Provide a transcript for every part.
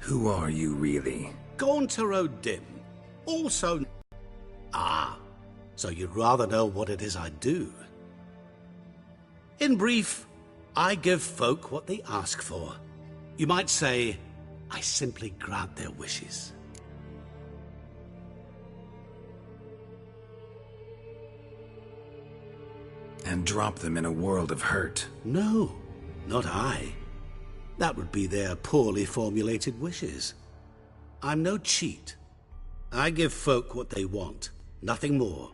Who are you, really? Gauntero Dim. Also... Ah, so you'd rather know what it is I do. In brief, I give folk what they ask for. You might say, I simply grant their wishes. And drop them in a world of hurt. No, not I. That would be their poorly formulated wishes. I'm no cheat. I give folk what they want, nothing more.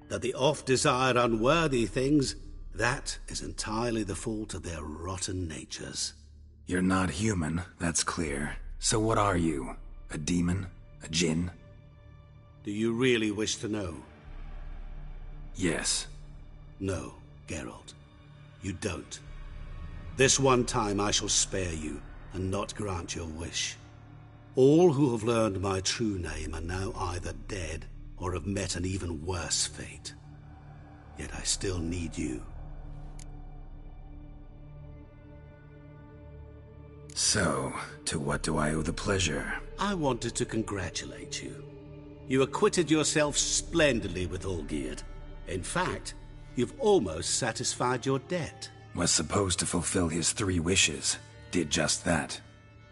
That the oft-desired unworthy things, that is entirely the fault of their rotten natures. You're not human, that's clear. So what are you? A demon? A djinn? Do you really wish to know? Yes. No, Gerald. You don't. This one time I shall spare you, and not grant your wish. All who have learned my true name are now either dead, or have met an even worse fate. Yet I still need you. So, to what do I owe the pleasure? I wanted to congratulate you. You acquitted yourself splendidly with Olgierd. In fact, you've almost satisfied your debt. Was supposed to fulfill his 3 wishes. Did just that.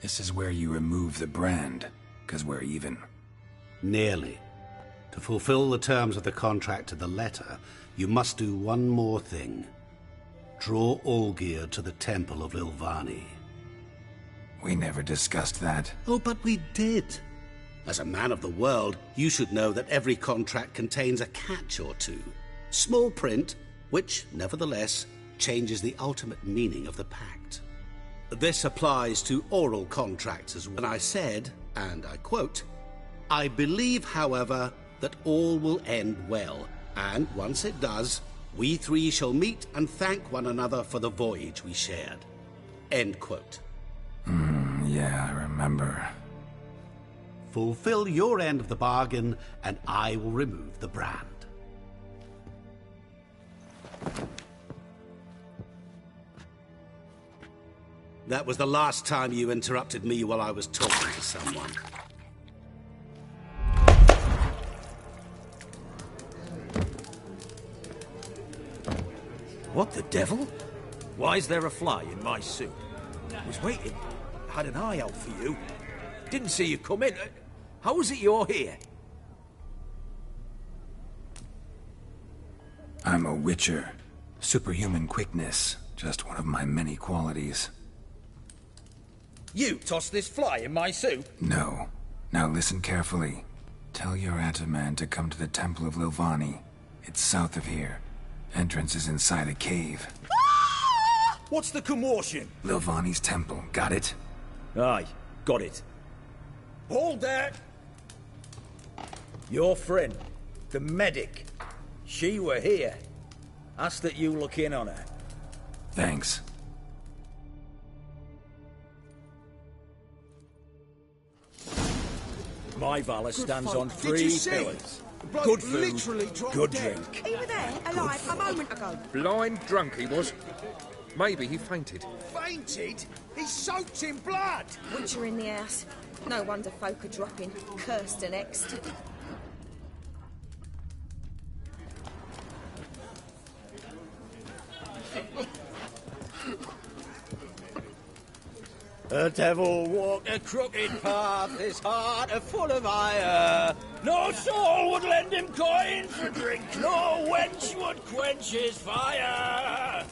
This is where you remove the brand, 'cause we're even. Nearly. To fulfill the terms of the contract to the letter, you must do one more thing. Draw Olgierd to the Temple of Lilvani. We never discussed that. Oh, but we did. As a man of the world, you should know that every contract contains a catch or two. Small print, which, nevertheless, changes the ultimate meaning of the pact. This applies to oral contracts as well. And I said, and I quote, I believe, however, that all will end well, and once it does, we 3 shall meet and thank one another for the voyage we shared. End quote. Yeah, I remember. Fulfill your end of the bargain, and I will remove the brand. That was the last time you interrupted me while I was talking to someone. What the devil? Why is there a fly in my suit? I was waiting. Had an eye out for you. Didn't see you come in. How is it you're here? I'm a witcher. Superhuman quickness. Just one of my many qualities. You tossed this fly in my soup? No. Now listen carefully. Tell your Ataman to come to the Temple of Lilvani. It's south of here. Entrance is inside a cave. What's the commotion? Lilvani's temple, got it? Aye, got it. Hold there! Your friend, the medic, she were here. Ask that you look in on her. Thanks. My Valor stands on 3 pillars. Good food, good drink. He was there, alive, a moment ago. Blind drunk he was. Maybe he fainted. Fainted? He's soaked in blood! Witcher in the house. No wonder folk are dropping. Cursed and next. The devil walked a crooked path, his heart a full of ire. No soul would lend him coin for drink, no wench would quench his fire.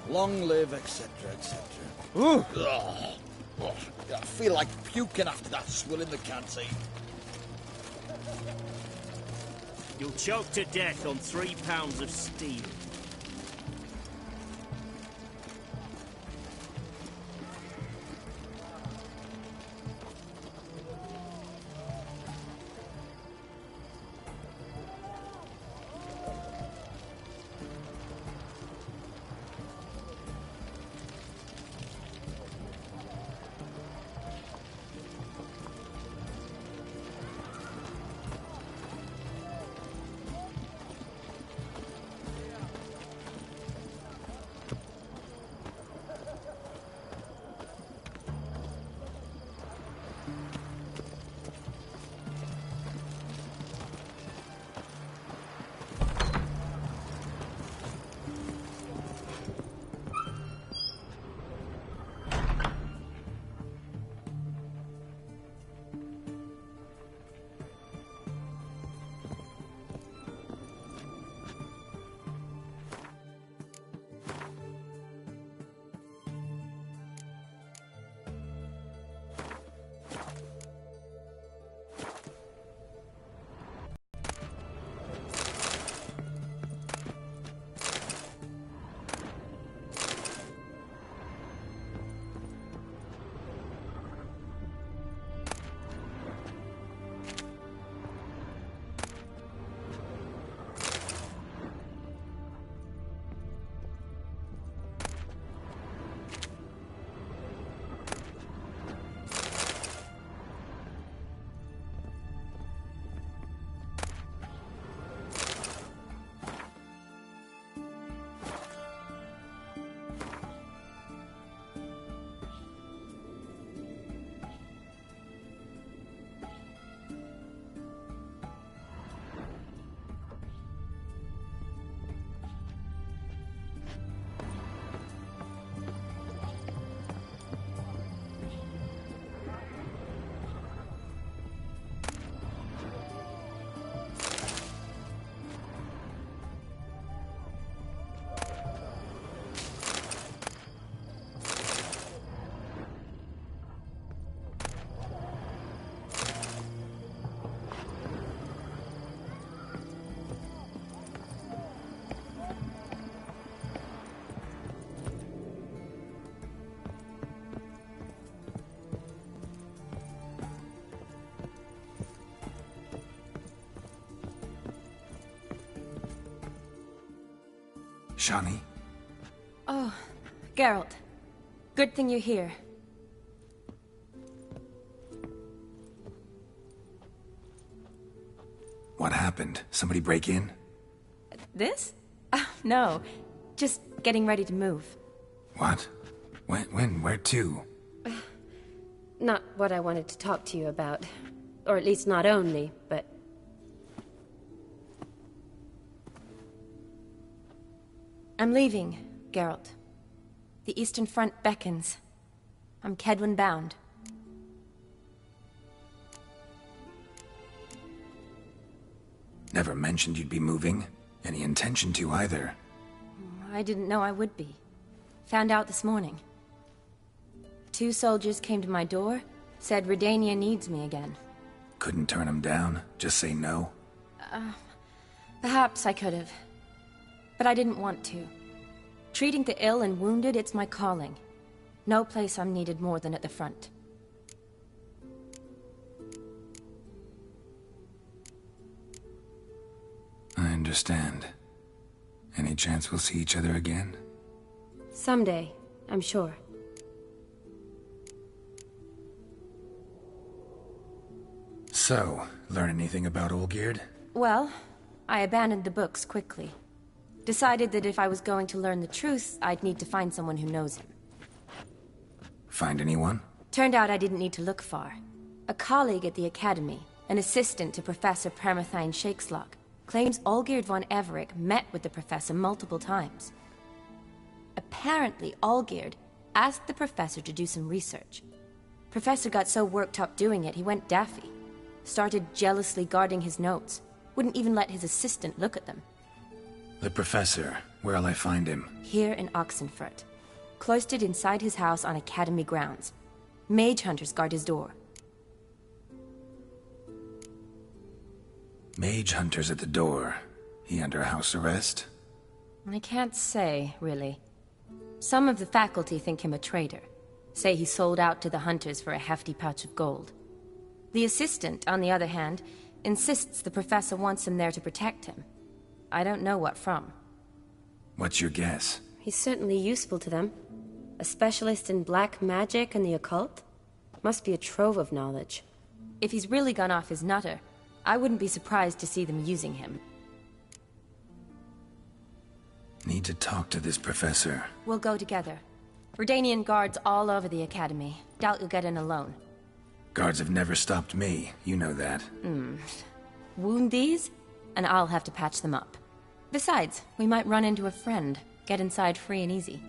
Long live, etc., etc. Ooh. Ugh. Oh, I feel like puking after that swill in the canteen. You'll choke to death on 3 pounds of steel. Shani? Oh, Gerald. Good thing you're here. What happened? Somebody break in? This? No. Just getting ready to move. What? When? Where to? Not what I wanted to talk to you about. Or at least not only, but... I'm leaving, Gerald. The Eastern Front beckons. I'm Kedwin bound. Never mentioned you'd be moving. Any intention to either. I didn't know I would be. Found out this morning. 2 soldiers came to my door, said Redania needs me again. Couldn't turn him down? Just say no? Perhaps I could have. But I didn't want to. Treating the ill and wounded, it's my calling. No place I'm needed more than at the front. I understand. Any chance we'll see each other again? Someday, I'm sure. So, learn anything about Olgierd? Well, I abandoned the books quickly. Decided that if I was going to learn the truth, I'd need to find someone who knows him. Find anyone? Turned out I didn't need to look far. A colleague at the Academy, an assistant to Professor Permathine Shakeslok, claims Olgierd von Everec met with the professor multiple times. Apparently, Olgierd asked the professor to do some research. Professor got so worked up doing it, he went daffy. Started jealously guarding his notes. Wouldn't even let his assistant look at them. The professor. Where'll I find him? Here in Oxenfurt. Cloistered inside his house on Academy grounds. Mage hunters guard his door. Mage hunters at the door. He under house arrest? I can't say, really. Some of the faculty think him a traitor. Say he sold out to the hunters for a hefty pouch of gold. The assistant, on the other hand, insists the professor wants him there to protect him. I don't know what from. What's your guess? He's certainly useful to them. A specialist in black magic and the occult? Must be a trove of knowledge. If he's really gone off his nutter, I wouldn't be surprised to see them using him. Need to talk to this professor. We'll go together. Redanian guards all over the Academy. Doubt you'll get in alone. Guards have never stopped me. You know that. Wound these, and I'll have to patch them up. Besides, we might run into a friend. Get inside free and easy.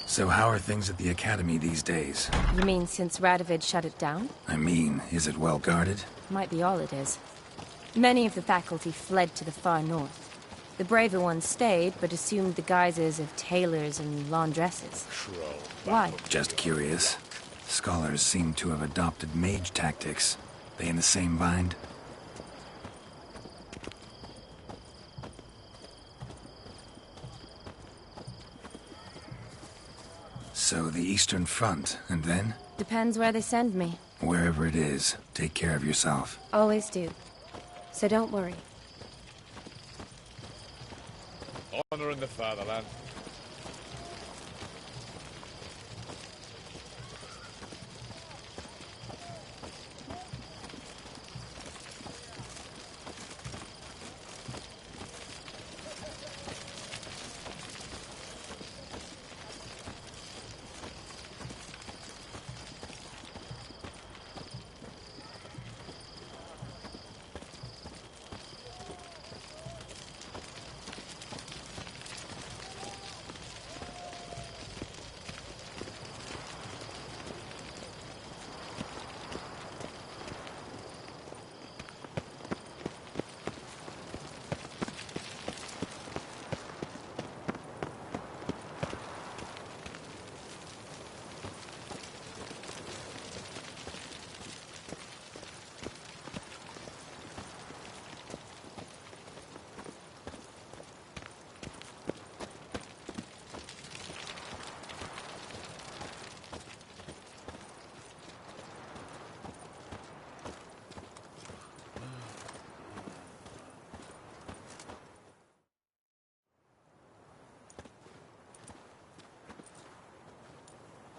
So how are things at the Academy these days? You mean since Radovid shut it down? I mean, is it well guarded? Might be all it is. Many of the faculty fled to the far north. The braver ones stayed, but assumed the guises of tailors and laundresses. Why? Just curious. Scholars seem to have adopted mage tactics. They in the same bind? So the Eastern Front, and then? Depends where they send me. Wherever it is, take care of yourself. Always do. So don't worry. Honor in the fatherland.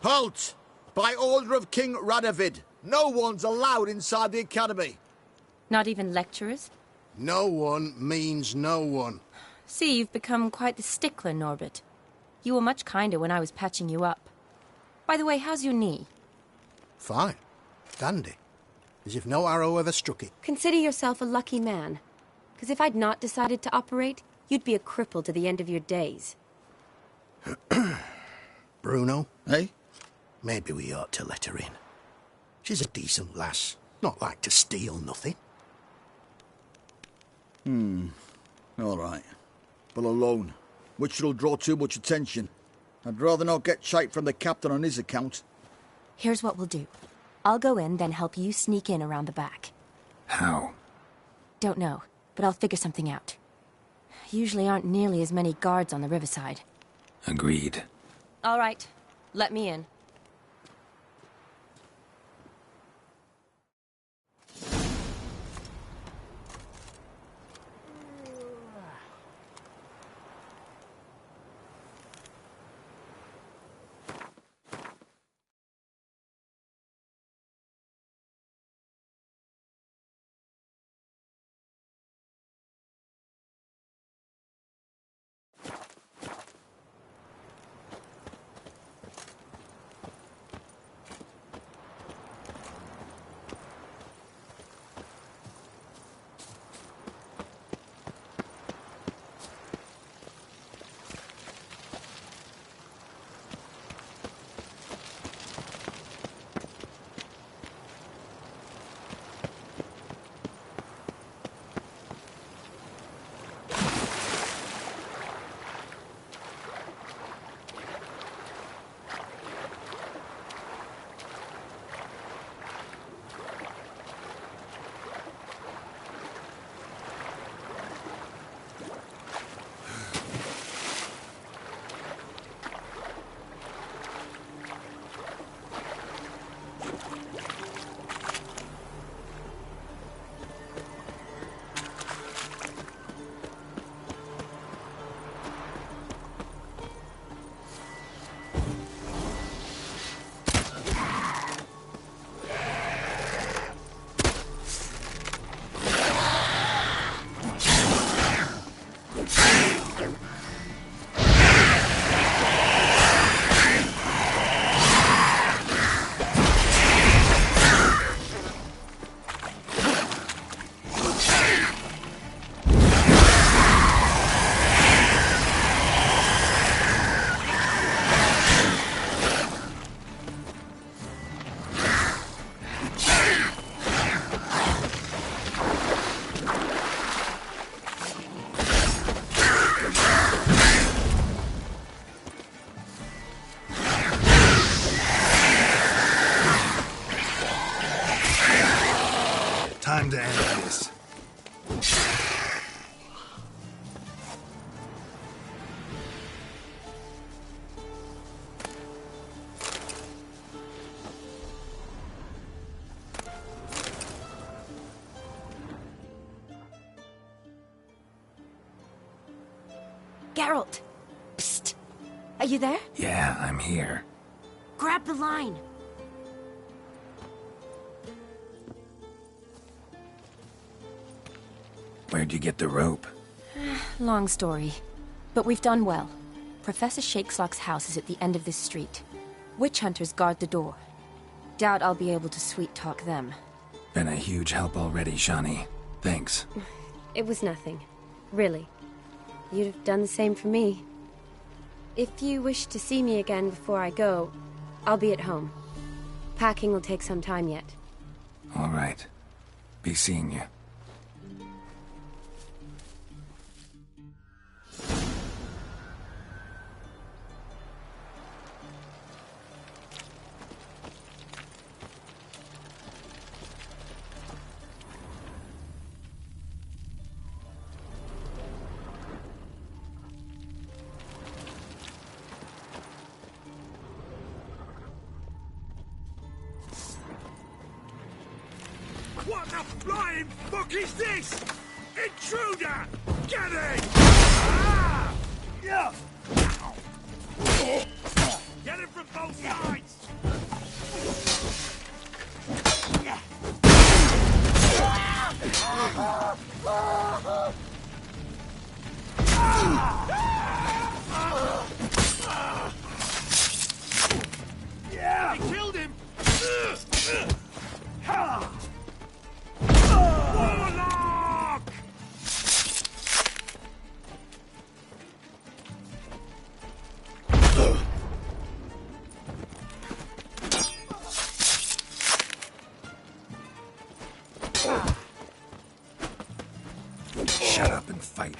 Halt! By order of King Radovid, no one's allowed inside the Academy. Not even lecturers? No one means no one. See, you've become quite the stickler, Norbert. You were much kinder when I was patching you up. By the way, how's your knee? Fine. Dandy. As if no arrow ever struck it. Consider yourself a lucky man. Because if I'd not decided to operate, you'd be a cripple to the end of your days. Bruno, eh? Maybe we ought to let her in. She's a decent lass. Not like to steal nothing. All right. But alone, which will draw too much attention. I'd rather not get shite from the captain on his account. Here's what we'll do. I'll go in, then help you sneak in around the back. How? Don't know, but I'll figure something out. Usually aren't nearly as many guards on the riverside. Agreed. All right, let me in. to end this. Gerald! Psst! Are you there? Yeah, I'm here. Grab the line! Where'd you get the rope? Long story. But we've done well. Professor Shakeslock's house is at the end of this street. Witch hunters guard the door. Doubt I'll be able to sweet-talk them. Been a huge help already, Shani. Thanks. It was nothing. Really. You'd have done the same for me. If you wish to see me again before I go, I'll be at home. Packing will take some time yet. All right. Be seeing you. What the flying fuck is this? Intruder! Get it! Ah! Yeah! Get him from both sides! Yeah! They killed him! Warlock! Shut up and fight.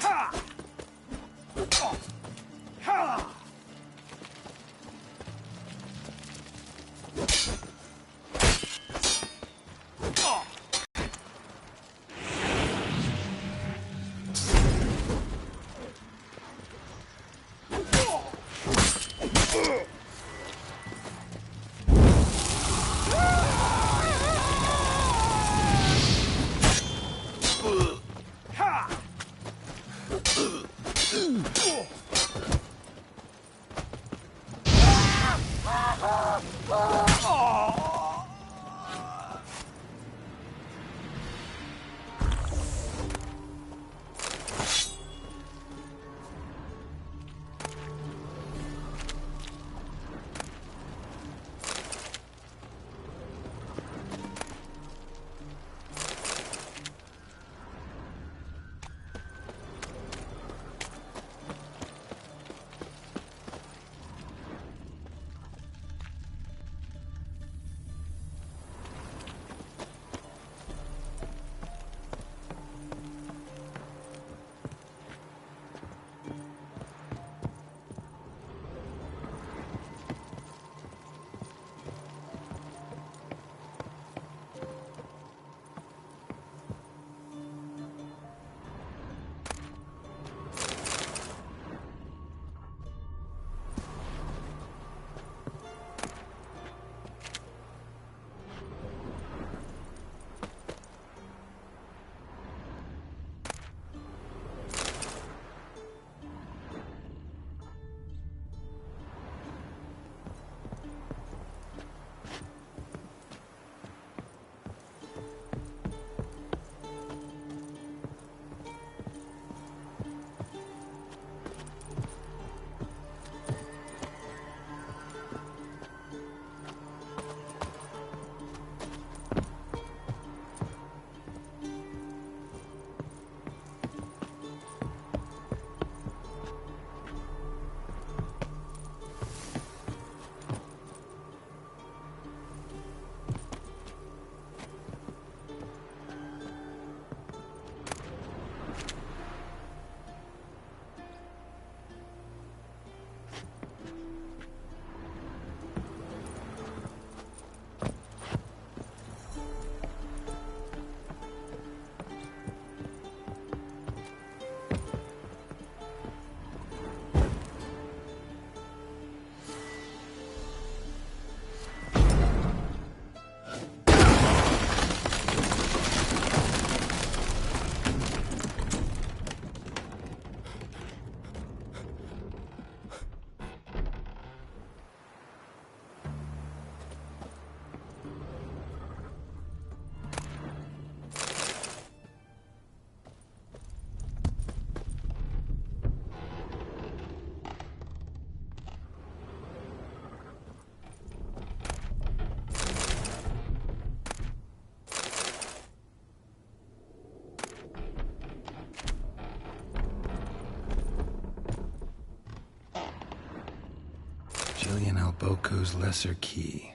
Alboko's Lesser Key.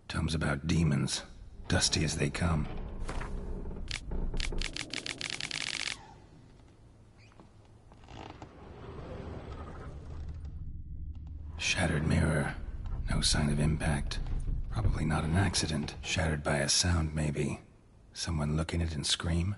Tomes about demons, dusty as they come. Shattered mirror. No sign of impact. Probably not an accident. Shattered by a sound, maybe. Someone look in it and scream?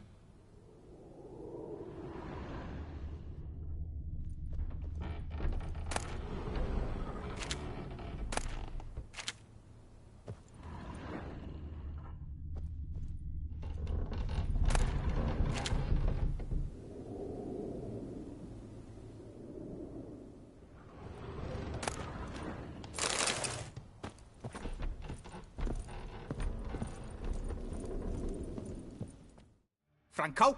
Franco?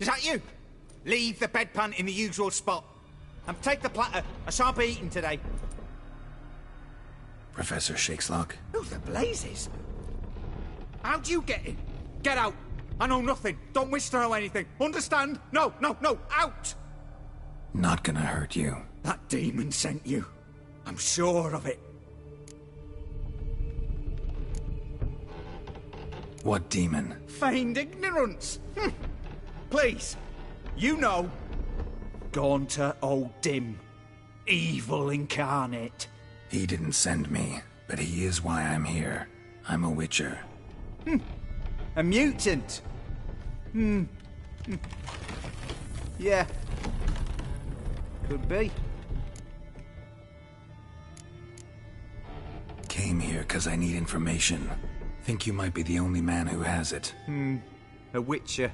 Is that you? Leave the bedpan in the usual spot. And take the platter. I shan't be eating today. Professor Shakeslock? Who the blazes? How'd you get in? Get out. I know nothing. Don't wish to know anything. Understand? No, out! Not gonna hurt you. That demon sent you. I'm sure of it. What demon? Feigned ignorance. Please, you know. Gaunter O'Dim. Evil incarnate. He didn't send me, but he is why I'm here. I'm a witcher. A mutant. Yeah. Could be. Came here because I need information. Think you might be the only man who has it. A witcher.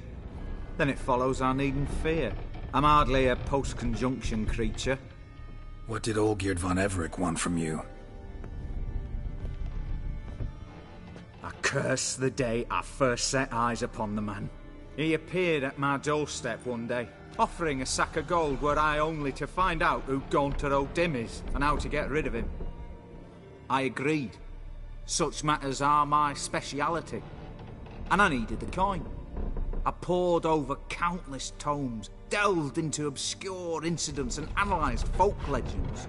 Then it follows I needn't fear. I'm hardly a post-conjunction creature. What did Olgierd von Everec want from you? I curse the day I first set eyes upon the man. He appeared at my doorstep one day, offering a sack of gold were I only to find out who Gaunter O'Dim is and how to get rid of him. I agreed. Such matters are my speciality. And I needed the coin. I pored over countless tomes, delved into obscure incidents and analysed folk legends.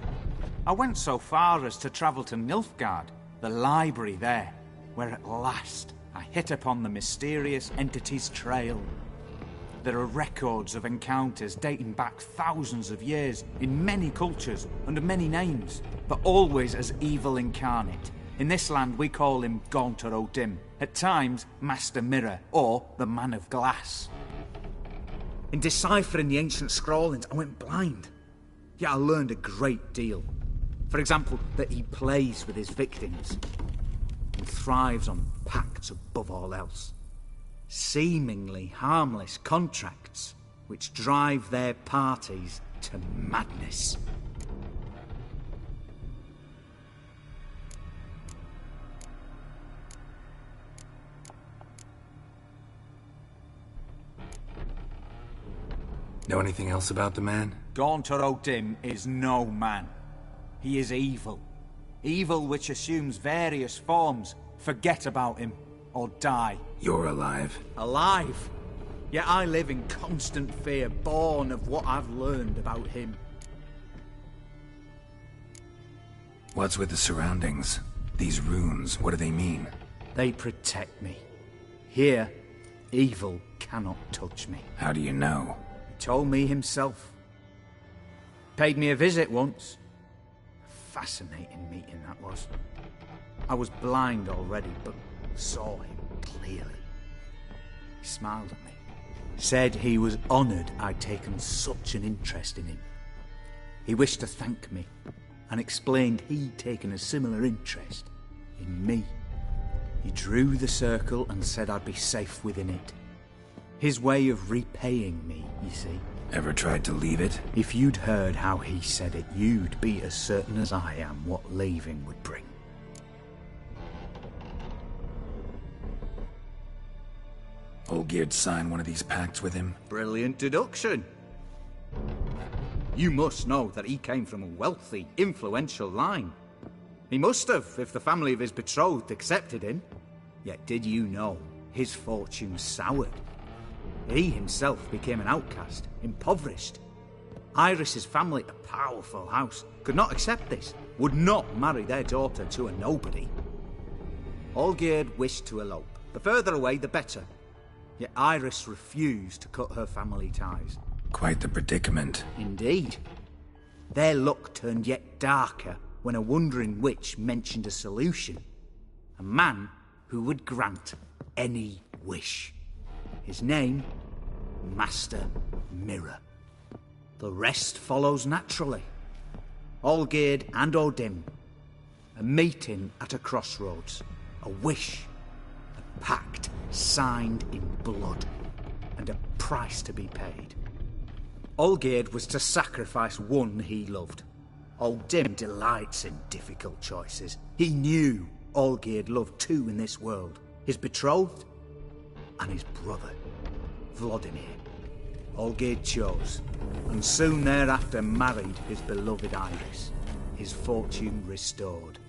I went so far as to travel to Nilfgaard, the library there, where at last I hit upon the mysterious entity's trail. There are records of encounters dating back thousands of years in many cultures under many names, but always as evil incarnate. In this land, we call him Gaunter O'Dim, at times Master Mirror, or the Man of Glass. In deciphering the ancient scrawlings, I went blind. Yet I learned a great deal. For example, that he plays with his victims and thrives on pacts above all else. Seemingly harmless contracts which drive their parties to madness. Know anything else about the man? Gaunter O'Dim is no man. He is evil. Evil which assumes various forms. Forget about him, or die. You're alive. Alive? Yet I live in constant fear, born of what I've learned about him. What's with the surroundings? These runes, what do they mean? They protect me. Here, evil cannot touch me. How do you know? Told me himself. Paid me a visit once. A fascinating meeting that was. I was blind already, but saw him clearly. He smiled at me. Said he was honoured I'd taken such an interest in him. He wished to thank me, and explained he'd taken a similar interest in me. He drew the circle and said I'd be safe within it. His way of repaying me, you see. Ever tried to leave it? If you'd heard how he said it, you'd be as certain as I am what leaving would bring. Olgierd signed one of these pacts with him? Brilliant deduction. You must know that he came from a wealthy, influential line. He must have, if the family of his betrothed accepted him. Yet did you know his fortune soured? He himself became an outcast, impoverished. Iris's family, a powerful house, could not accept this, would not marry their daughter to a nobody. Olgierd wished to elope. The further away, the better. Yet Iris refused to cut her family ties. Quite the predicament. Indeed. Their luck turned yet darker when a wandering witch mentioned a solution. A man who would grant any wish. His name, Master Mirror. The rest follows naturally. Olgierd and Odim. A meeting at a crossroads. A wish. A pact signed in blood. And a price to be paid. Olgierd was to sacrifice one he loved. Odim delights in difficult choices. He knew Olgierd loved two in this world. His betrothed and his brother, Vladimir. Olgierd chose, and soon thereafter married his beloved Iris, his fortune restored.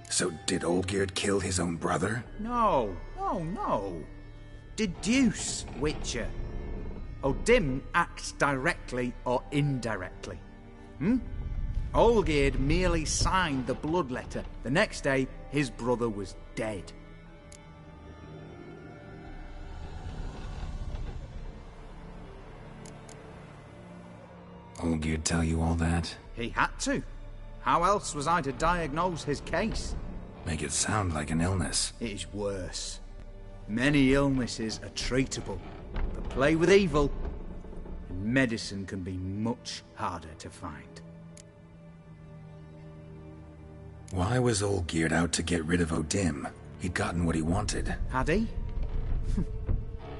So did Olgierd kill his own brother? No. Deduce, Witcher. Odim acts directly or indirectly. Olgierd merely signed the blood letter. The next day, his brother was dead. Olgierd tell you all that? He had to. How else was I to diagnose his case? Make it sound like an illness. It is worse. Many illnesses are treatable, but play with evil, and medicine can be much harder to find. Why was Olgierd out to get rid of Odim? He'd gotten what he wanted. Had he?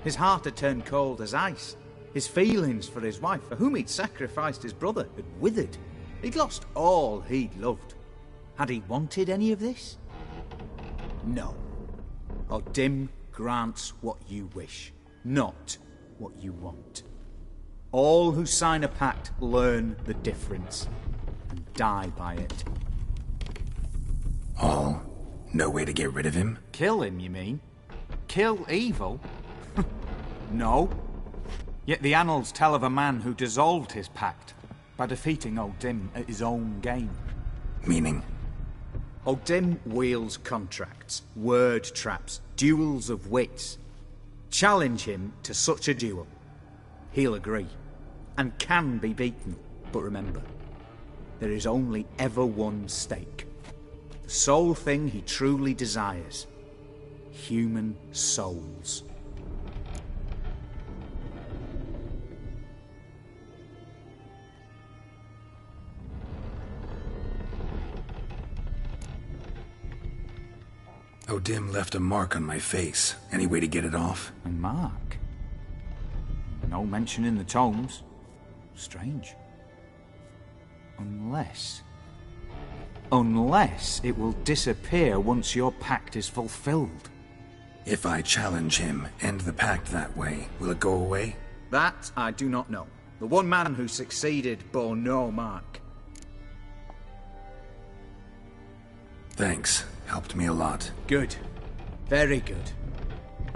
His heart had turned cold as ice. His feelings for his wife, for whom he'd sacrificed his brother, had withered. He'd lost all he'd loved. Had he wanted any of this? No. Odim grants what you wish, not what you want. All who sign a pact learn the difference and die by it. All? No way to get rid of him? Kill him, you mean? Kill evil? No. Yet the annals tell of a man who dissolved his pact by defeating Odim at his own game. Meaning? Odim wields contracts, word traps, duels of wits. Challenge him to such a duel. He'll agree, and can be beaten. But remember, there is only ever one stake. The sole thing he truly desires. Human souls. Odim left a mark on my face. Any way to get it off? A mark? No mention in the tomes. Strange. Unless it will disappear once your pact is fulfilled. If I challenge him, end the pact that way, will it go away? That I do not know. The one man who succeeded bore no mark. Thanks. Helped me a lot. Good. Very good.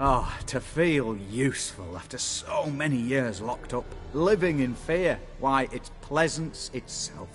Oh, to feel useful after so many years locked up, living in fear. Why, it's pleasance itself.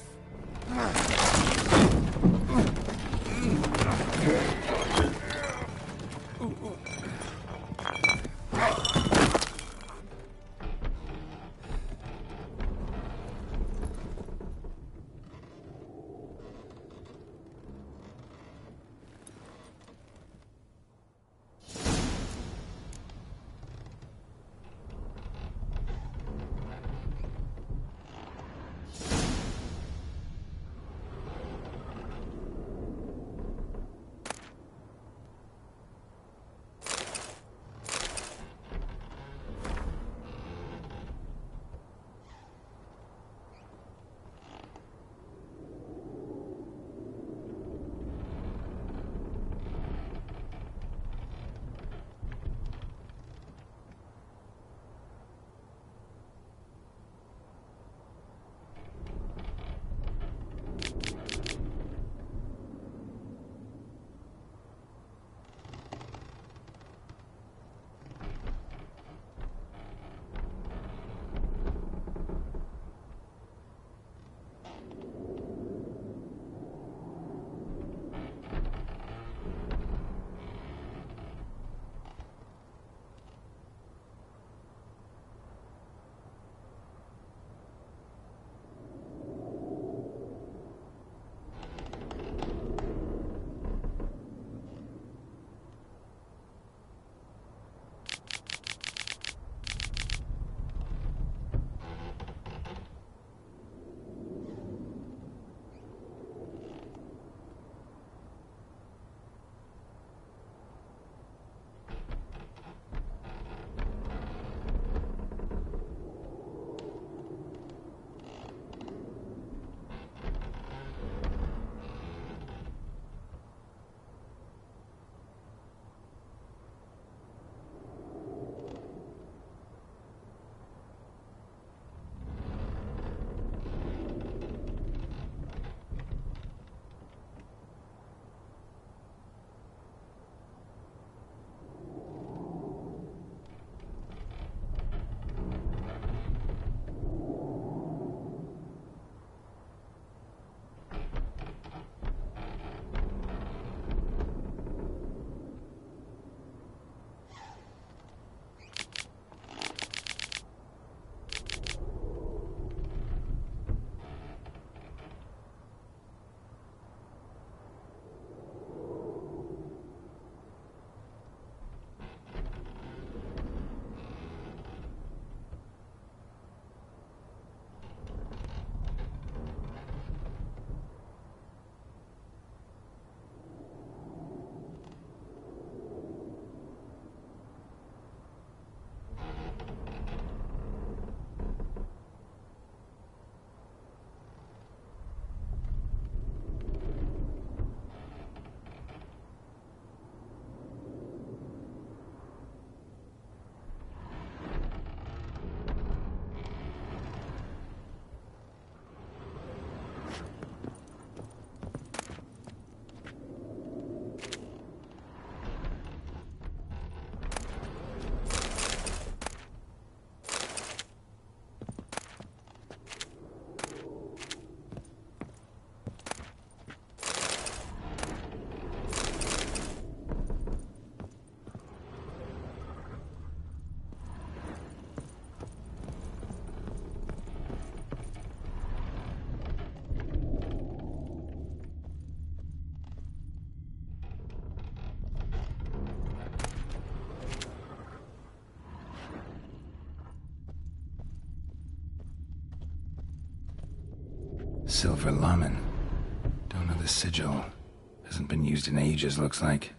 Silver Lamen. Don't know the sigil. Hasn't been used in ages, looks like.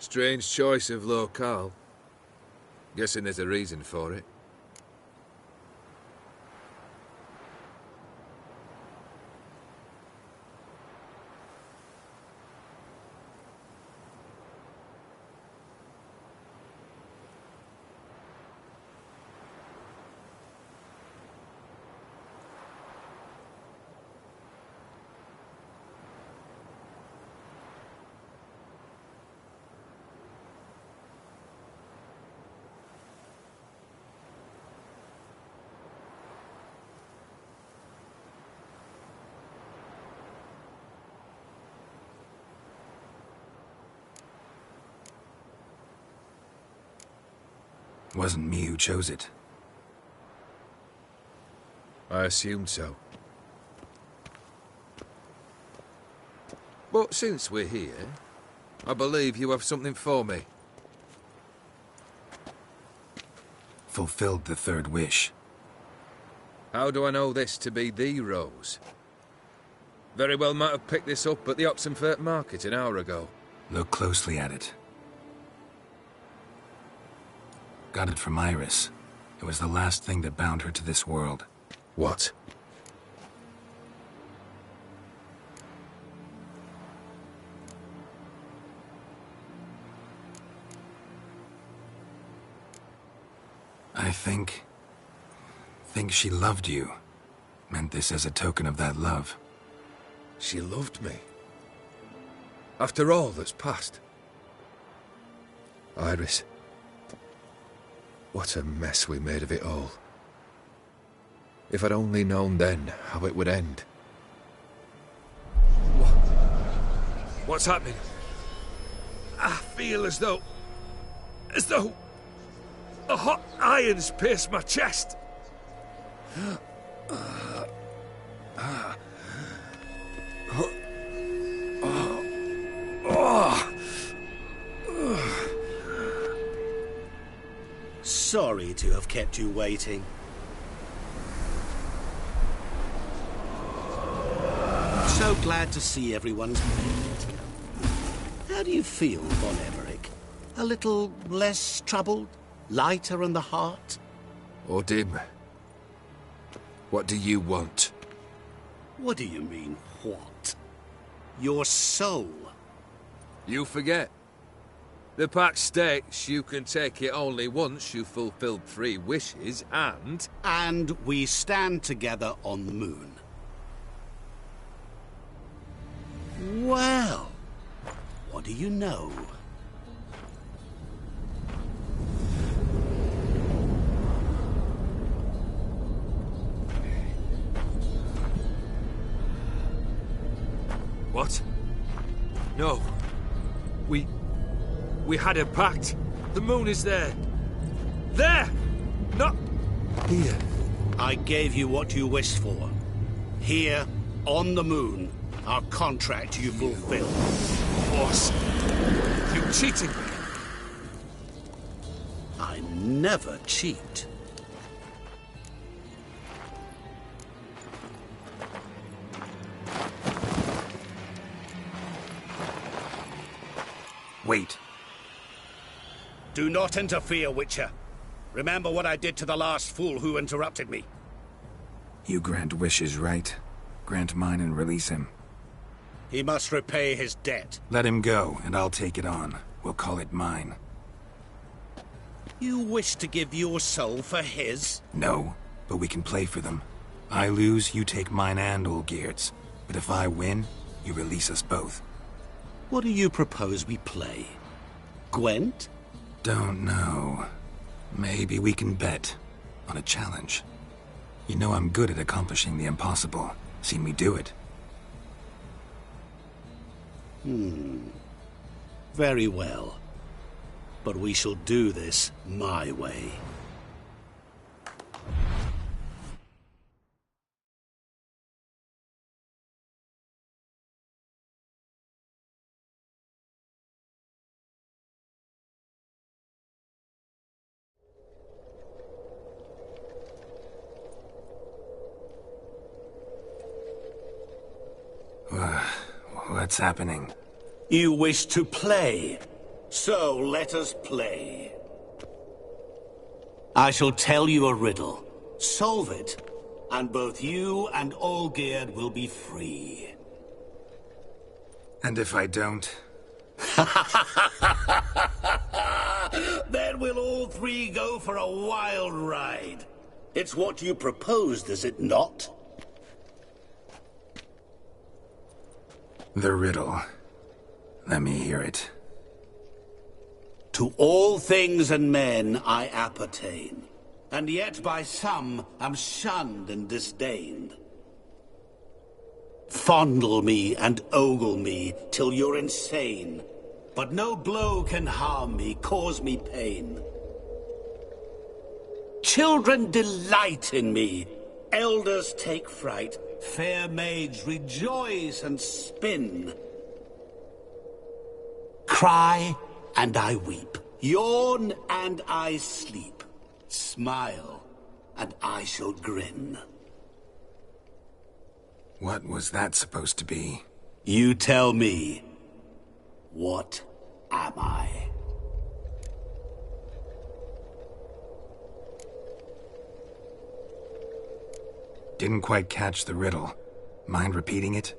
Strange choice of locale. Guessing there's a reason for it. Wasn't me who chose it. I assumed so. But since we're here, I believe you have something for me. Fulfilled the third wish. How do I know this to be the rose? Very well might have picked this up at the Oxenfurt market an hour ago. Look closely at it. Got it from Iris. It was the last thing that bound her to this world. What? I think she loved you. Meant this as a token of that love. She loved me. After all that's passed. Iris. What a mess we made of it all. If I'd only known then how it would end. What's happening? I feel as though a hot iron's pierced my chest. Sorry to have kept you waiting. So glad to see everyone's made it. How do you feel, Von Emmerich? A little less troubled? Lighter on the heart? Or dim? What do you want? What do you mean, what? Your soul. You forget. The pact states you can take it only once you've fulfilled 3 wishes, and... And we stand together on the moon. Well, what do you know? What? No. We had a pact. The moon is there. There! Not here. I gave you what you wished for. Here, on the moon, our contract you fulfilled. Boss, you cheating me. I never cheat. Wait. Do not interfere, Witcher. Remember what I did to the last fool who interrupted me. You grant wishes, right? Grant mine and release him. He must repay his debt. Let him go, and I'll take it on. We'll call it mine. You wish to give your soul for his? No, but we can play for them. I lose, you take mine and Olgierd's. But if I win, you release us both. What do you propose we play? Gwent? Don't know. Maybe we can bet on a challenge. You know I'm good at accomplishing the impossible. Seen me do it. Very well. But we shall do this my way. What's happening? You wish to play. So let us play. I shall tell you a riddle. Solve it, and both you and Olgierd will be free. And if I don't? Then we'll all three go for a wild ride. It's what you proposed, is it not? The riddle. Let me hear it. To all things and men I appertain, and yet by some am shunned and disdained. Fondle me and ogle me till you're insane, but no blow can harm me, cause me pain. Children delight in me, elders take fright, fair maids rejoice and spin. Cry and I weep, yawn and I sleep, smile and I shall grin. What was that supposed to be? You tell me. What am I? Didn't quite catch the riddle. Mind repeating it?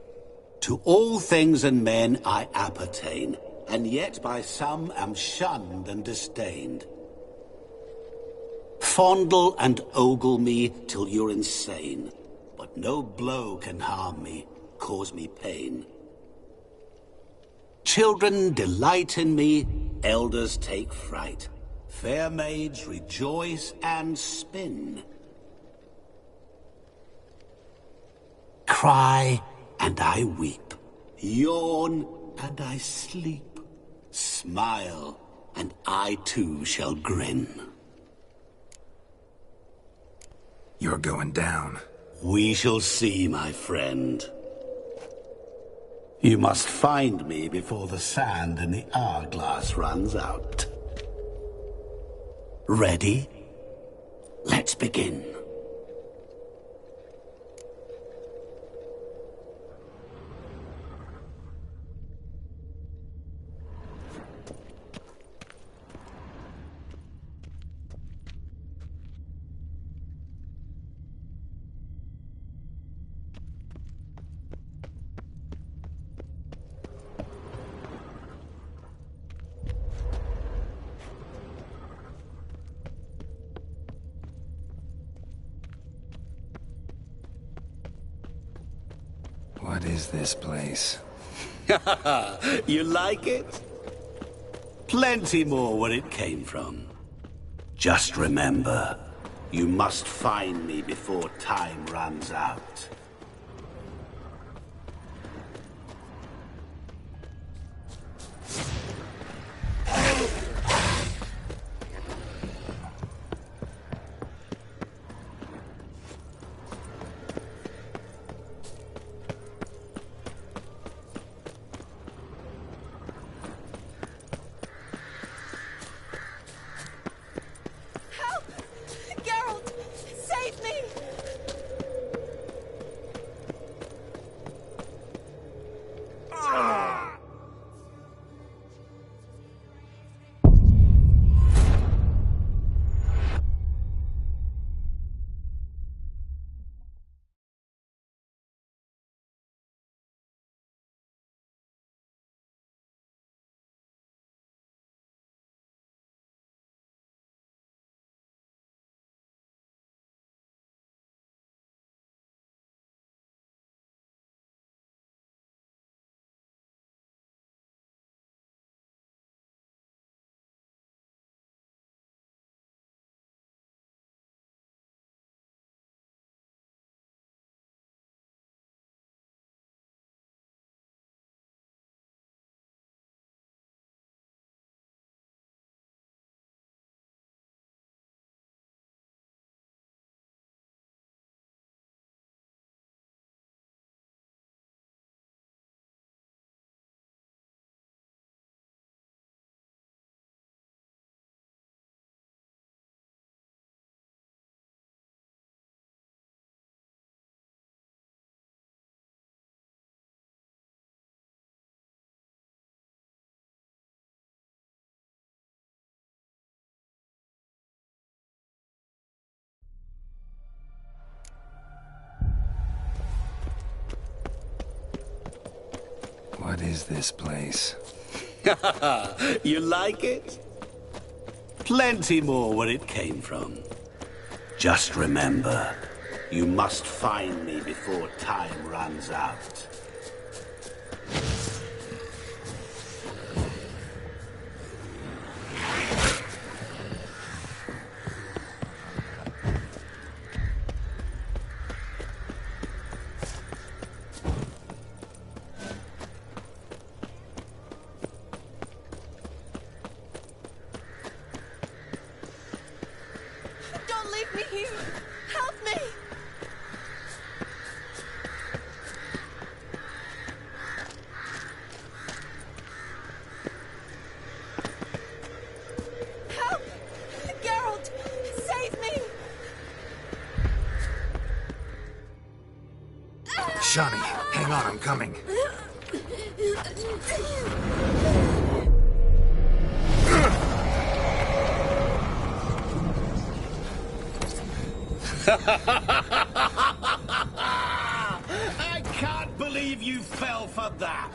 To all things and men I appertain, and yet by some am shunned and disdained. Fondle and ogle me till you're insane, but no blow can harm me, cause me pain. Children delight in me, elders take fright. Fair maids rejoice and spin. Cry and I weep, yawn and I sleep, smile and I too shall grin. You're going down. We shall see, my friend. You must find me before the sand in the hourglass runs out. Ready? Let's begin. What is this place? You like it? Plenty more where it came from. Just remember, you must find me before time runs out. What is this place? You like it? Plenty more where it came from. Just remember, you must find me before time runs out. Don't leave me here! Help me! Help! Gerald! Save me! Shawnee, hang on, I'm coming. I can't believe you fell for that!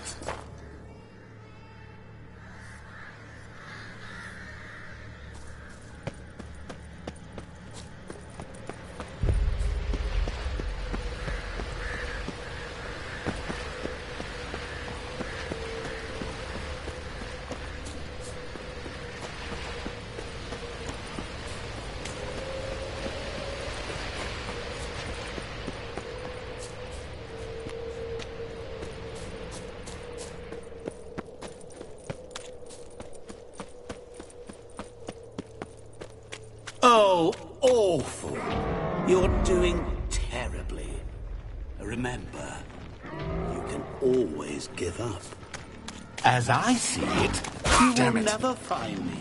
Oh, awful. You're doing terribly. Remember, you can always give up. As I see it, you will never find me.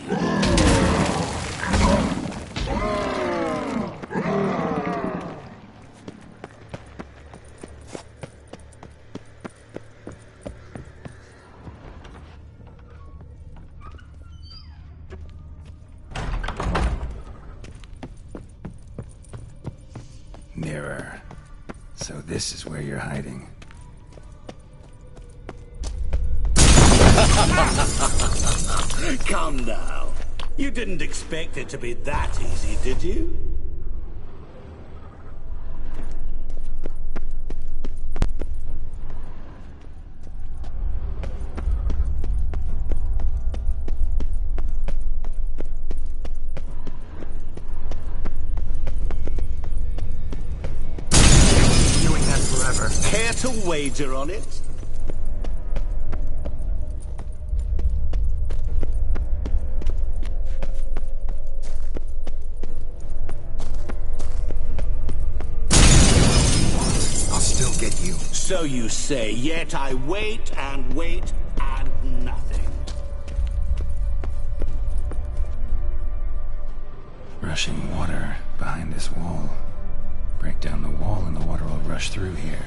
Mirror. So this is where you're hiding. Come now. You didn't expect it to be that easy, did you? Doing that forever. Care to wager on it? Get you. So you say, yet I wait and wait and nothing. Rushing water behind this wall. Break down the wall and the water will rush through here.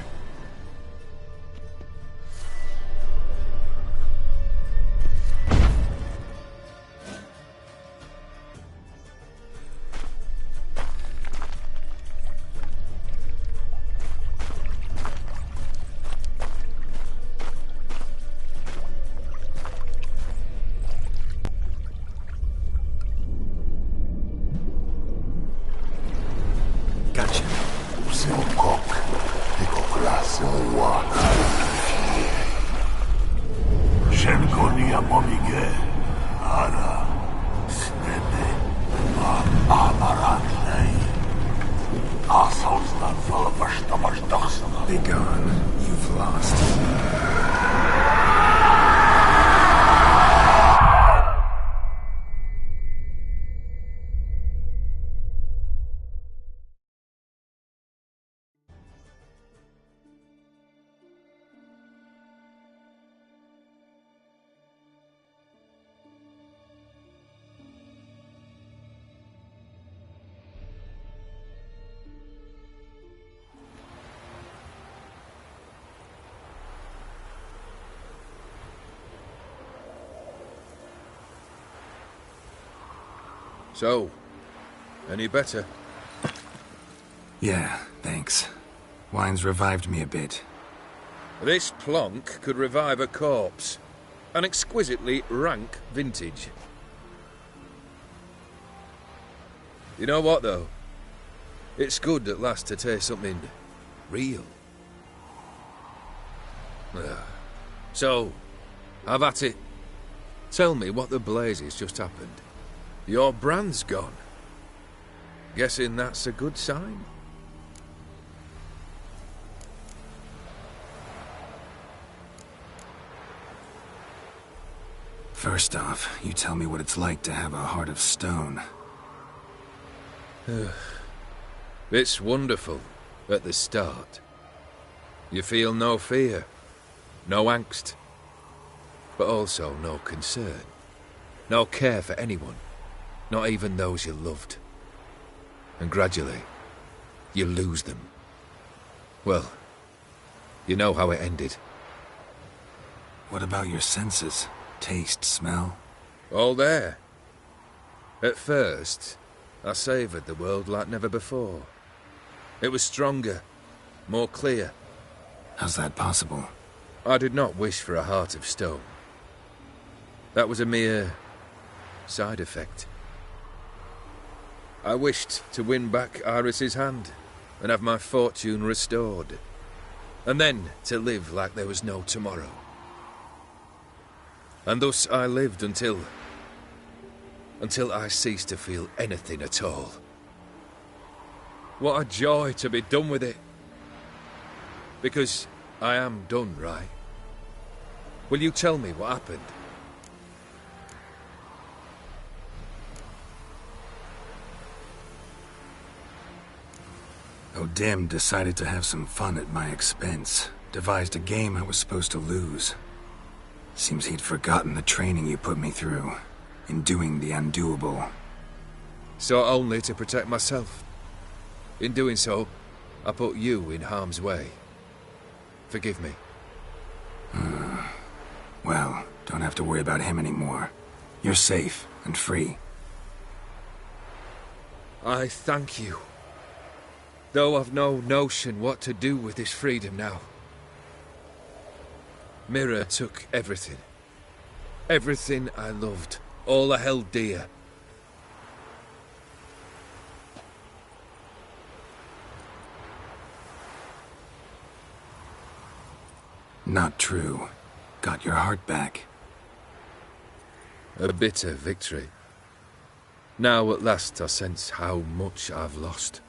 Gotcha. Be gone. You've lost. So, any better? Yeah, thanks. Wine's revived me a bit. This plonk could revive a corpse. An exquisitely rank vintage. You know what, though? It's good at last to taste something real. So, have at it. Tell me what the blazes just happened. Your brand's gone. Guessing that's a good sign? First off, you tell me what it's like to have a heart of stone. It's wonderful at the start. You feel no fear, no angst, but also no concern, no care for anyone, not even those you loved. And gradually, you lose them. Well, you know how it ended. What about your senses? Taste, smell? All there. At first, I savoured the world like never before. It was stronger, more clear. How's that possible? I did not wish for a heart of stone. That was a mere side effect. I wished to win back Iris's hand and have my fortune restored, and then to live like there was no tomorrow. And thus I lived until I ceased to feel anything at all. What a joy to be done with it. Because I am done, right? Will you tell me what happened? O'Dim decided to have some fun at my expense. Devised a game I was supposed to lose. Seems he'd forgotten the training you put me through, in doing the undoable. So only to protect myself. In doing so, I put you in harm's way. Forgive me. Well, don't have to worry about him anymore. You're safe and free. I thank you. Though I've no notion what to do with this freedom now. Mira took everything. Everything I loved. All I held dear. Not true. Got your heart back. A bitter victory. Now at last I sense how much I've lost.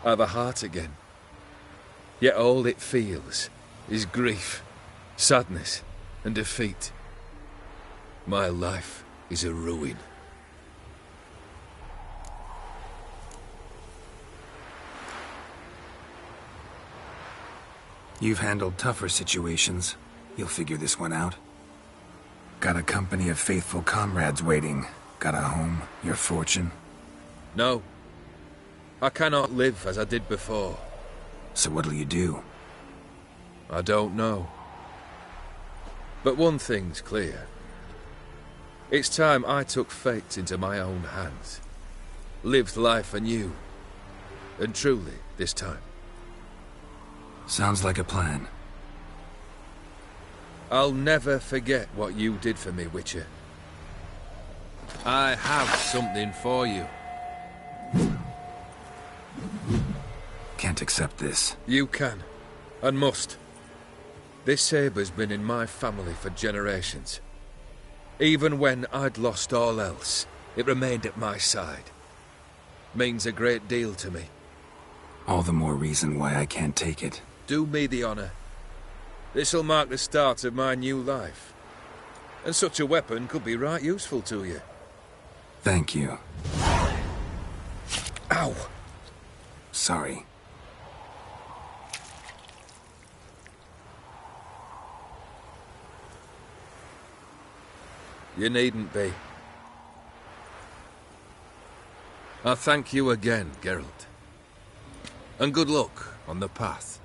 I've a heart again. Yet all it feels is grief, sadness, and defeat. My life is a ruin. You've handled tougher situations. You'll figure this one out. Got a company of faithful comrades waiting. Got a home, your fortune. No. I cannot live as I did before. So what'll you do? I don't know. But one thing's clear. It's time I took fate into my own hands. Lived life anew. And truly, this time. Sounds like a plan. I'll never forget what you did for me, Witcher. I have something for you. Can't accept this. You can, and must. This sabre's been in my family for generations. Even when I'd lost all else, it remained at my side. Means a great deal to me. All the more reason why I can't take it. Do me the honor. This'll mark the start of my new life. And such a weapon could be right useful to you. Thank you. Ow! Sorry. You needn't be. I thank you again, Gerald. And good luck on the path.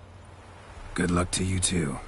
Good luck to you too.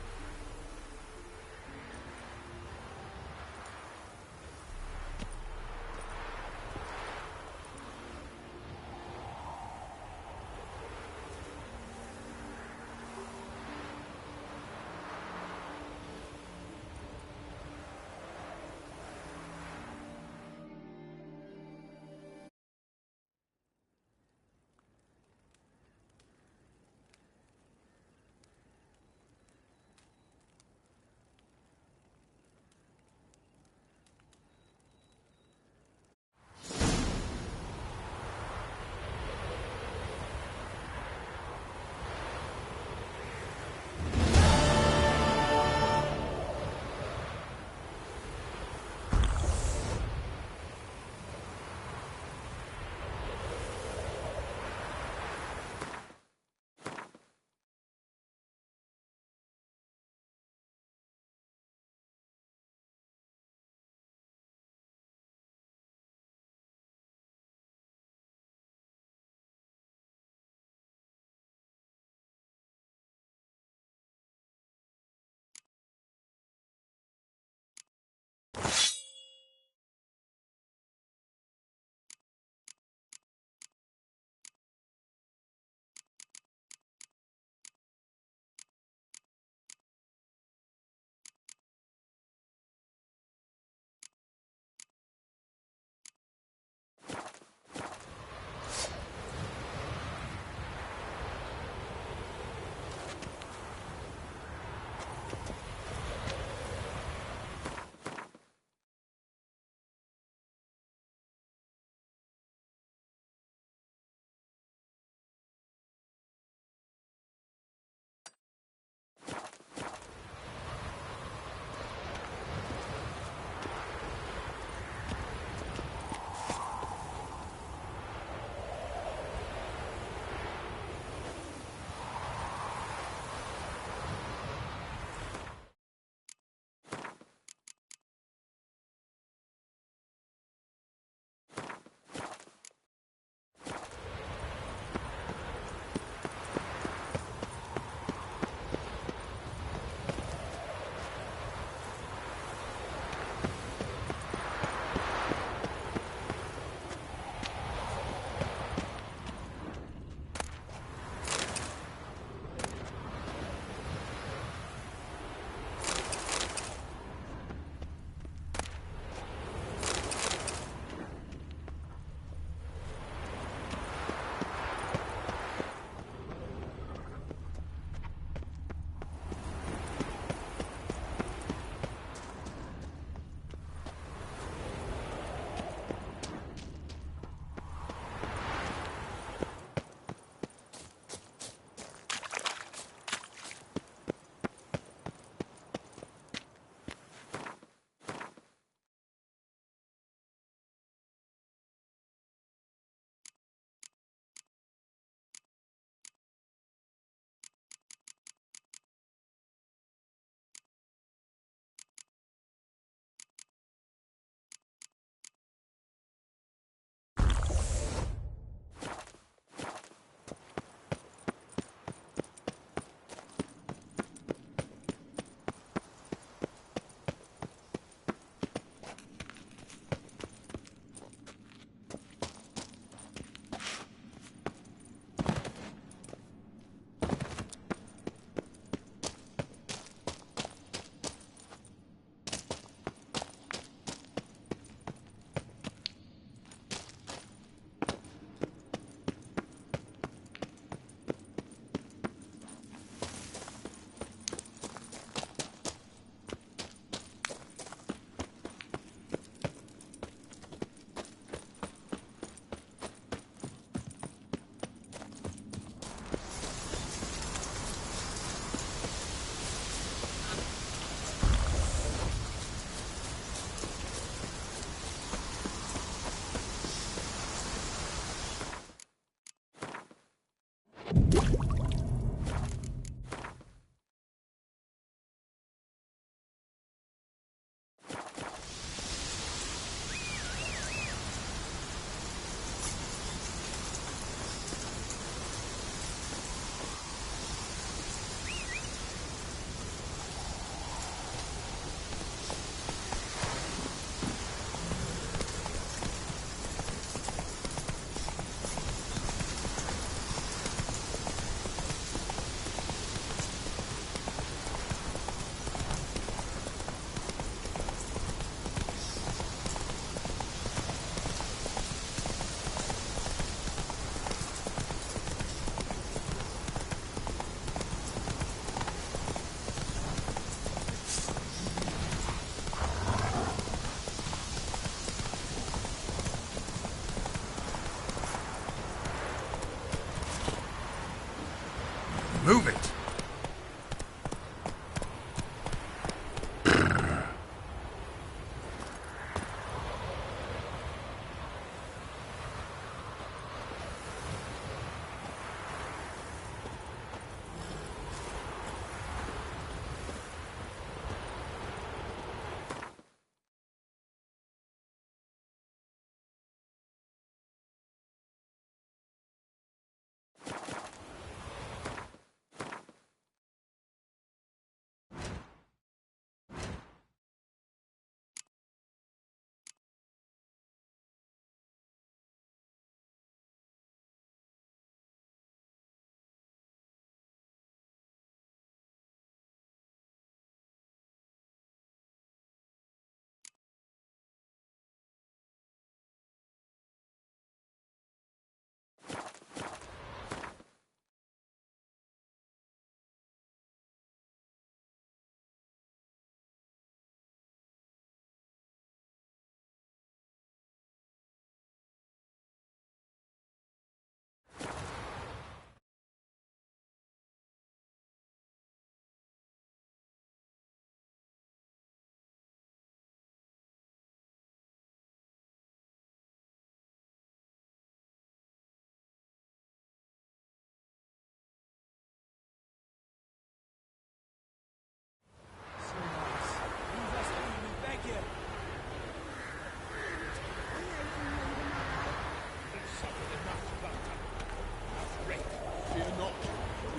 Move it!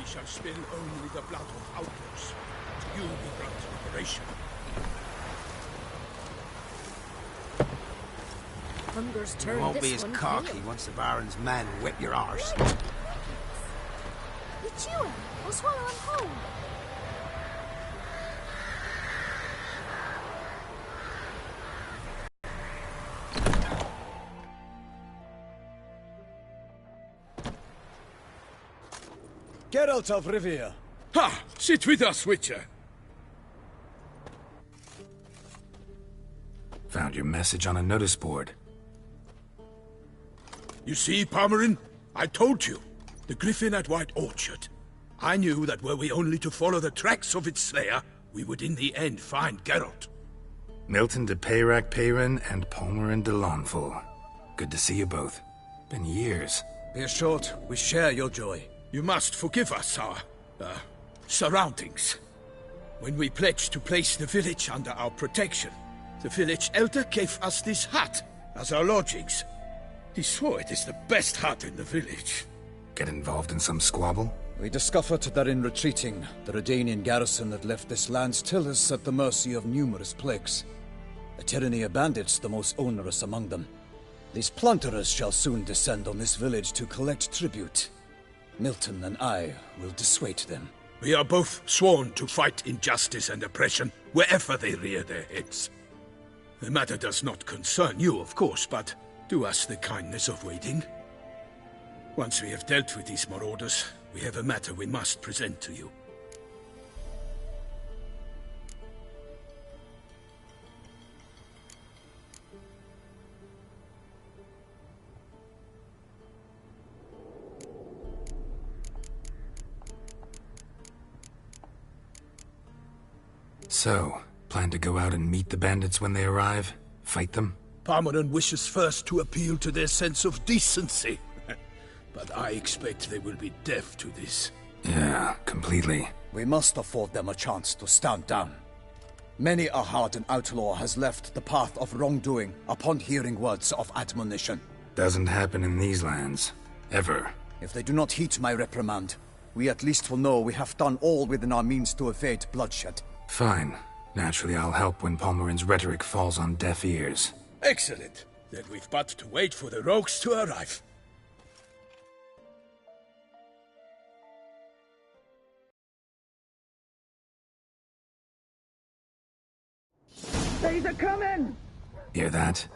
Shall spill only the blood of outlaws. To you we grant liberation. Hunger's You turned won't this be as one cocky real. once the Baron's men whip your arse. You chewing? I'll swallow him whole. Gerald of Rivia. Ha! Sit with us, Witcher. Found your message on a notice board. You see, Palmerin? I told you. The Griffin at White Orchard. I knew that were we only to follow the tracks of its slayer, we would in the end find Geralt. Milton de Peyrac Peyrin and Palmerin de Lawnful. Good to see you both. Been years. Be assured, we share your joy. You must forgive us our, surroundings. When we pledged to place the village under our protection, the village elder gave us this hut as our lodgings. He swore it is the best hut in the village. Get involved in some squabble? We discovered that in retreating, the Redanian garrison that left this land still is at the mercy of numerous plagues. A tyranny of bandits the most onerous among them. These plunderers shall soon descend on this village to collect tribute. Milton and I will dissuade them. We are both sworn to fight injustice and oppression wherever they rear their heads. The matter does not concern you, of course, but do us the kindness of waiting. Once we have dealt with these marauders, we have a matter we must present to you. So, plan to go out and meet the bandits when they arrive? Fight them? Palmerin wishes first to appeal to their sense of decency. But I expect they will be deaf to this. Yeah, completely. We must afford them a chance to stand down. Many a hardened outlaw has left the path of wrongdoing upon hearing words of admonition. Doesn't happen in these lands. Ever. If they do not heed my reprimand, we at least will know we have done all within our means to evade bloodshed. Fine. Naturally, I'll help when Palmerin's rhetoric falls on deaf ears. Excellent. Then we've but to wait for the rogues to arrive. They's a coming! Hear that?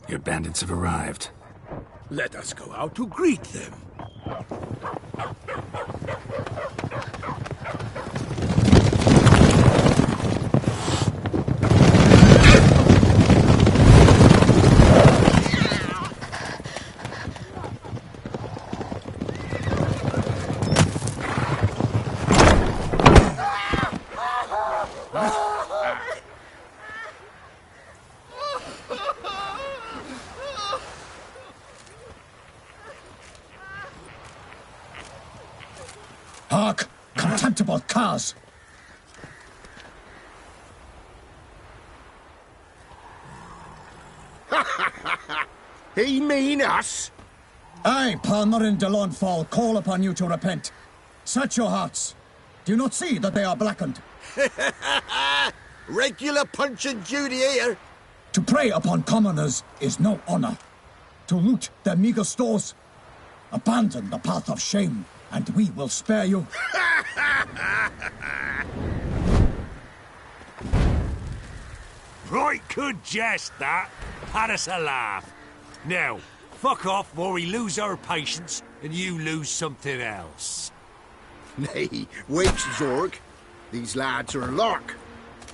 Your bandits have arrived. Let us go out to greet them. contemptible curs! He mean us? I, Palmerin de Launfal, call upon you to repent. Search your hearts. Do you not see that they are blackened? Regular Punch and Judy here. To prey upon commoners is no honor. To loot their meager stores, abandon the path of shame, and we will spare you. Right good jest, that. Had us a laugh. Now, fuck off before we lose our patience and you lose something else. Nay, wait, Zorg. These lads are a lark.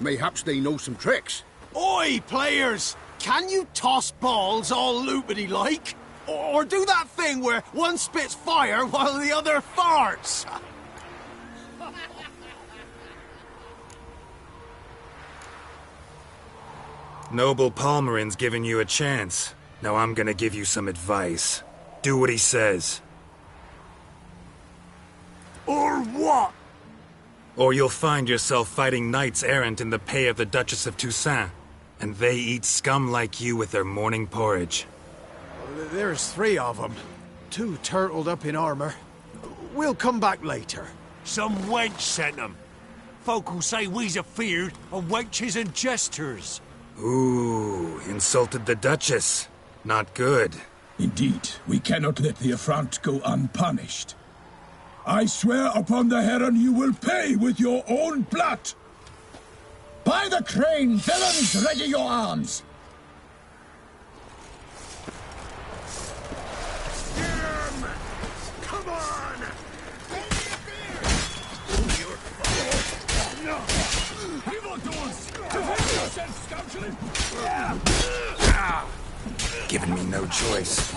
Mayhaps they know some tricks. Oi, players! Can you toss balls all loopity-like? Or do that thing where one spits fire while the other farts? Noble Palmerin's giving you a chance. Now I'm gonna give you some advice. Do what he says. Or what? Or you'll find yourself fighting knights errant in the pay of the Duchess of Toussaint. And they eat scum like you with their morning porridge. There's 3 of them. 2 turtled up in armor. We'll come back later. Some wench sent them. Folk will say we's afeard of wenches and jesters. Ooh, insulted the Duchess. Not good. Indeed, we cannot let the affront go unpunished. I swear upon the Heron you will pay with your own blood! By the crane, villains, ready your arms! Come on! Giving me no choice.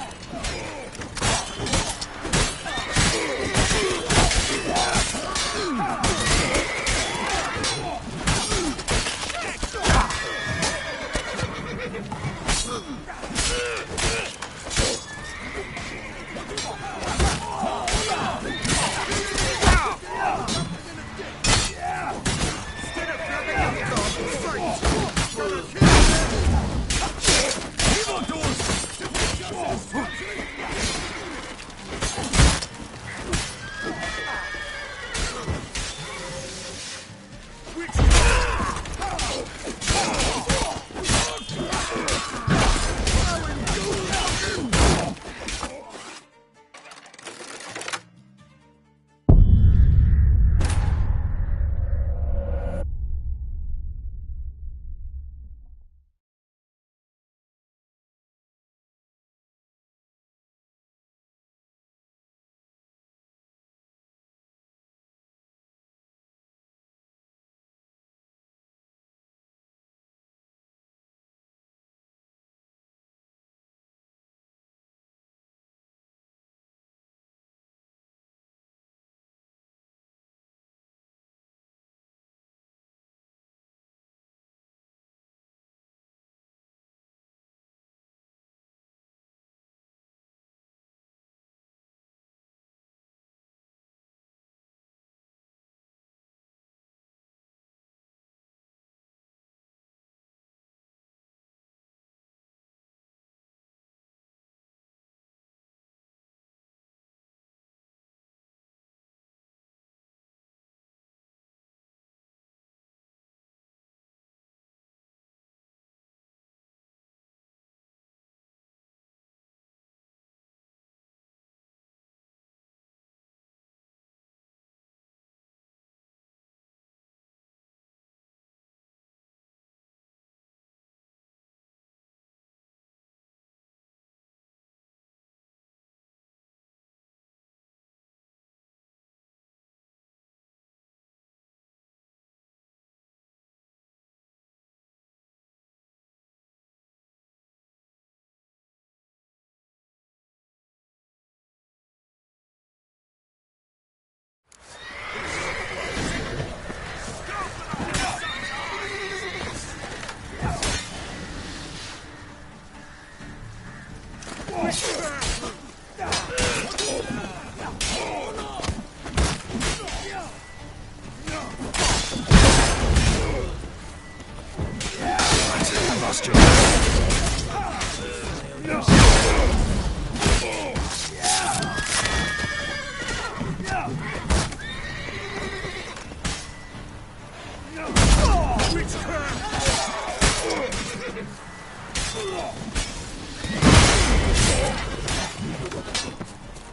lost your...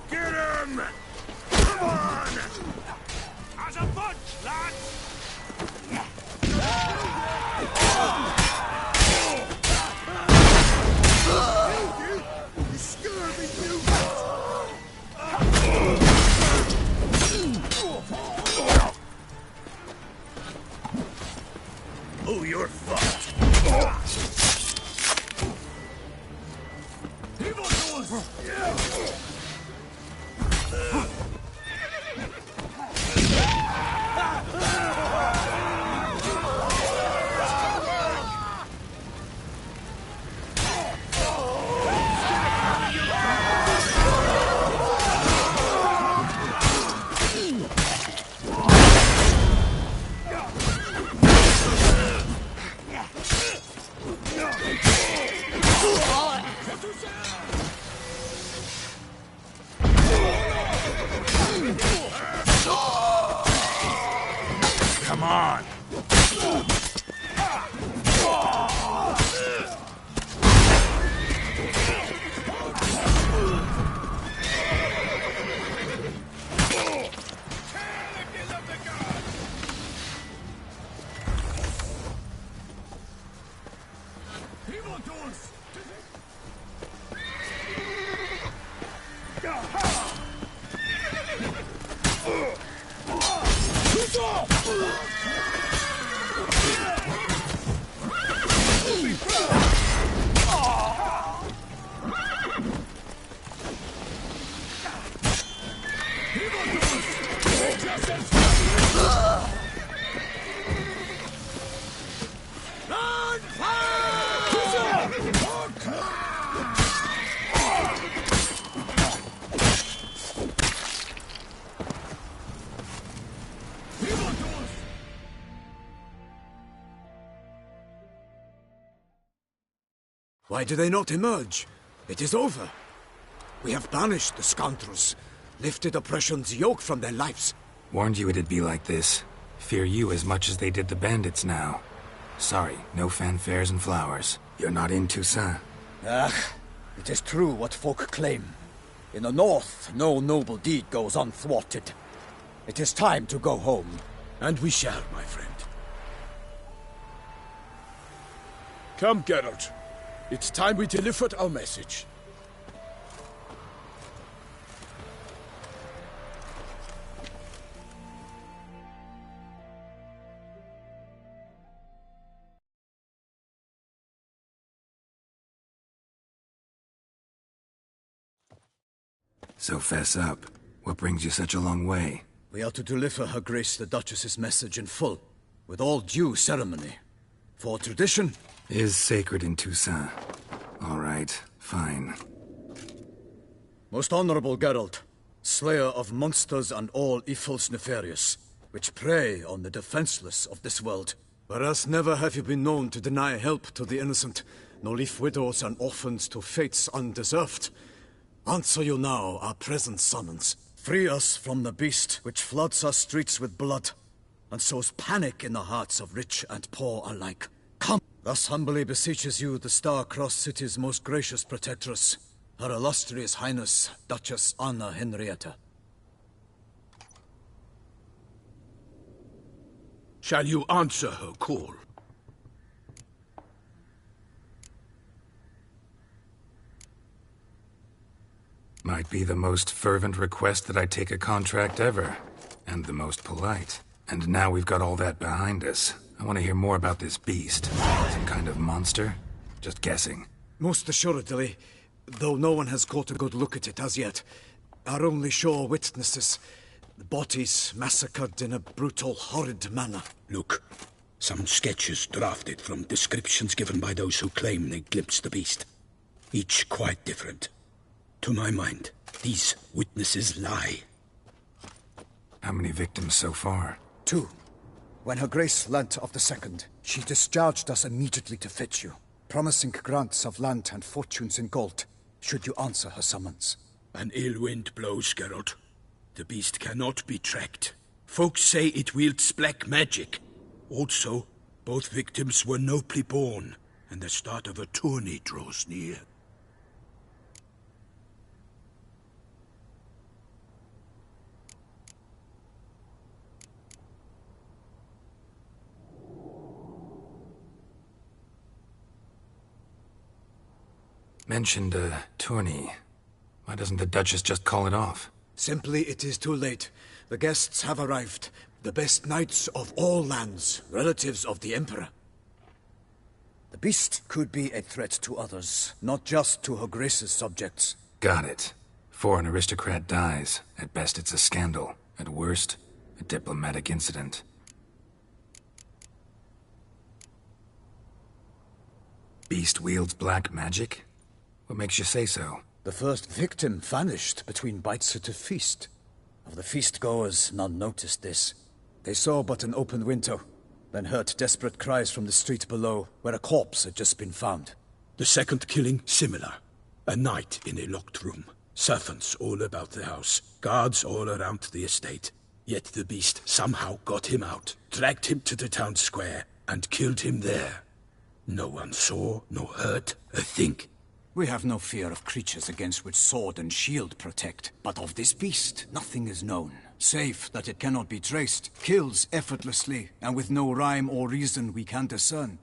Get him! Come on! As a bunch, lads! You scurvy Oh, you're fucked. Come on! Why do they not emerge? It is over. We have banished the scoundrels, lifted oppression's yoke from their lives. Warned you it'd be like this. Fear you as much as they did the bandits now. Sorry, no fanfares and flowers. You're not in Toussaint. Ah, it is true what folk claim. In the north, no noble deed goes unthwarted. It is time to go home. And we shall, my friend. Come, Geralt. It's time we delivered our message. So fess up. What brings you such a long way? We are to deliver Her Grace the Duchess's message in full, with all due ceremony. For tradition... Is sacred in Toussaint. All right, fine. Most honorable Geralt, slayer of monsters and all evils nefarious, which prey on the defenseless of this world. Whereas never have you been known to deny help to the innocent, nor leave widows and orphans to fates undeserved. Answer you now our present summons. Free us from the beast which floods our streets with blood, and sows panic in the hearts of rich and poor alike. Come! Thus humbly beseeches you the Star-Crossed City's most gracious protectress, Her Illustrious Highness, Duchess Anna Henrietta. Shall you answer her call? Might be the most fervent request that I take a contract ever. And the most polite. And now we've got all that behind us. I want to hear more about this beast. Some kind of monster? Just guessing. Most assuredly, though no one has caught a good look at it as yet. Our only sure witnesses. The bodies massacred in a brutal, horrid manner. Look, some sketches drafted from descriptions given by those who claim they glimpsed the beast. Each quite different. To my mind, these witnesses lie. How many victims so far? 2. When Her Grace learnt of the second, she discharged us immediately to fetch you. promising grants of land and fortunes in gold, should you answer her summons. An ill wind blows, Gerald. The beast cannot be tracked. Folks say it wields black magic. Also, both victims were nobly born, and the start of a tourney draws near. Mentioned a tourney. Why doesn't the Duchess just call it off? Simply, it is too late. The guests have arrived. The best knights of all lands, relatives of the Emperor. The beast could be a threat to others, not just to Her Grace's subjects. Got it. Before an aristocrat dies, at best it's a scandal. At worst, a diplomatic incident. Beast wields black magic? What makes you say so? The first victim vanished between bites at a feast. Of the feast-goers, none noticed this. They saw but an open window, then heard desperate cries from the street below, where a corpse had just been found. The second killing, similar. A night in a locked room. Servants all about the house. Guards all around the estate. Yet the beast somehow got him out, dragged him to the town square, and killed him there. No one saw, nor heard a thing. We have no fear of creatures against which sword and shield protect. But of this beast, nothing is known. Save that it cannot be traced, kills effortlessly, and with no rhyme or reason we can discern.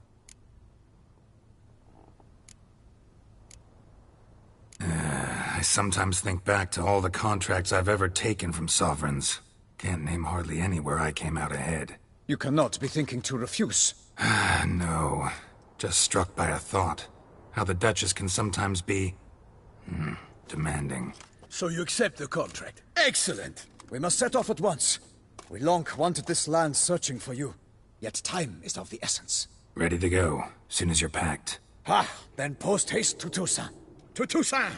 I sometimes think back to all the contracts I've ever taken from sovereigns. Can't name hardly any where I came out ahead. You cannot be thinking to refuse. No. Just struck by a thought. How the Duchess can sometimes be... demanding. So you accept the contract. Excellent! We must set off at once. We long wanted this land searching for you. Yet time is of the essence. Ready to go, soon as you're packed. Then post-haste to Toussaint. To Toussaint!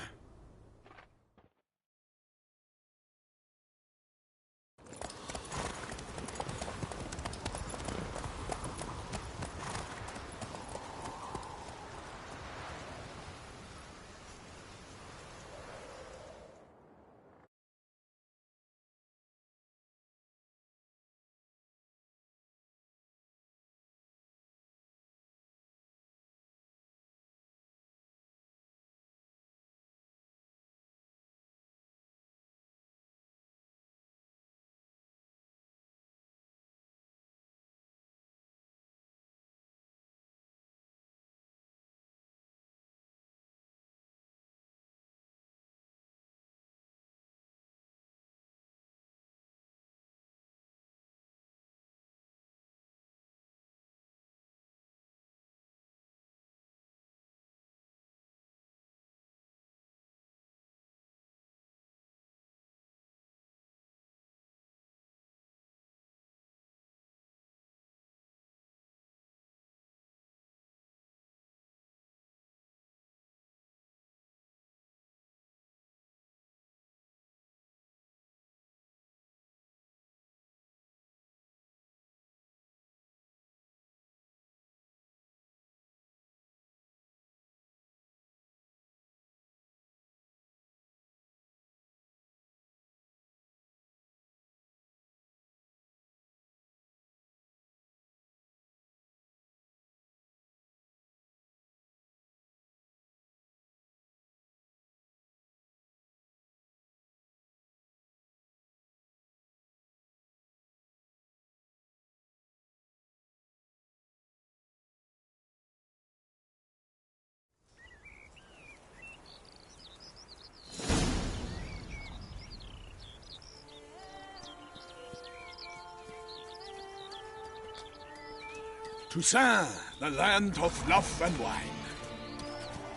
Toussaint, the land of love and wine.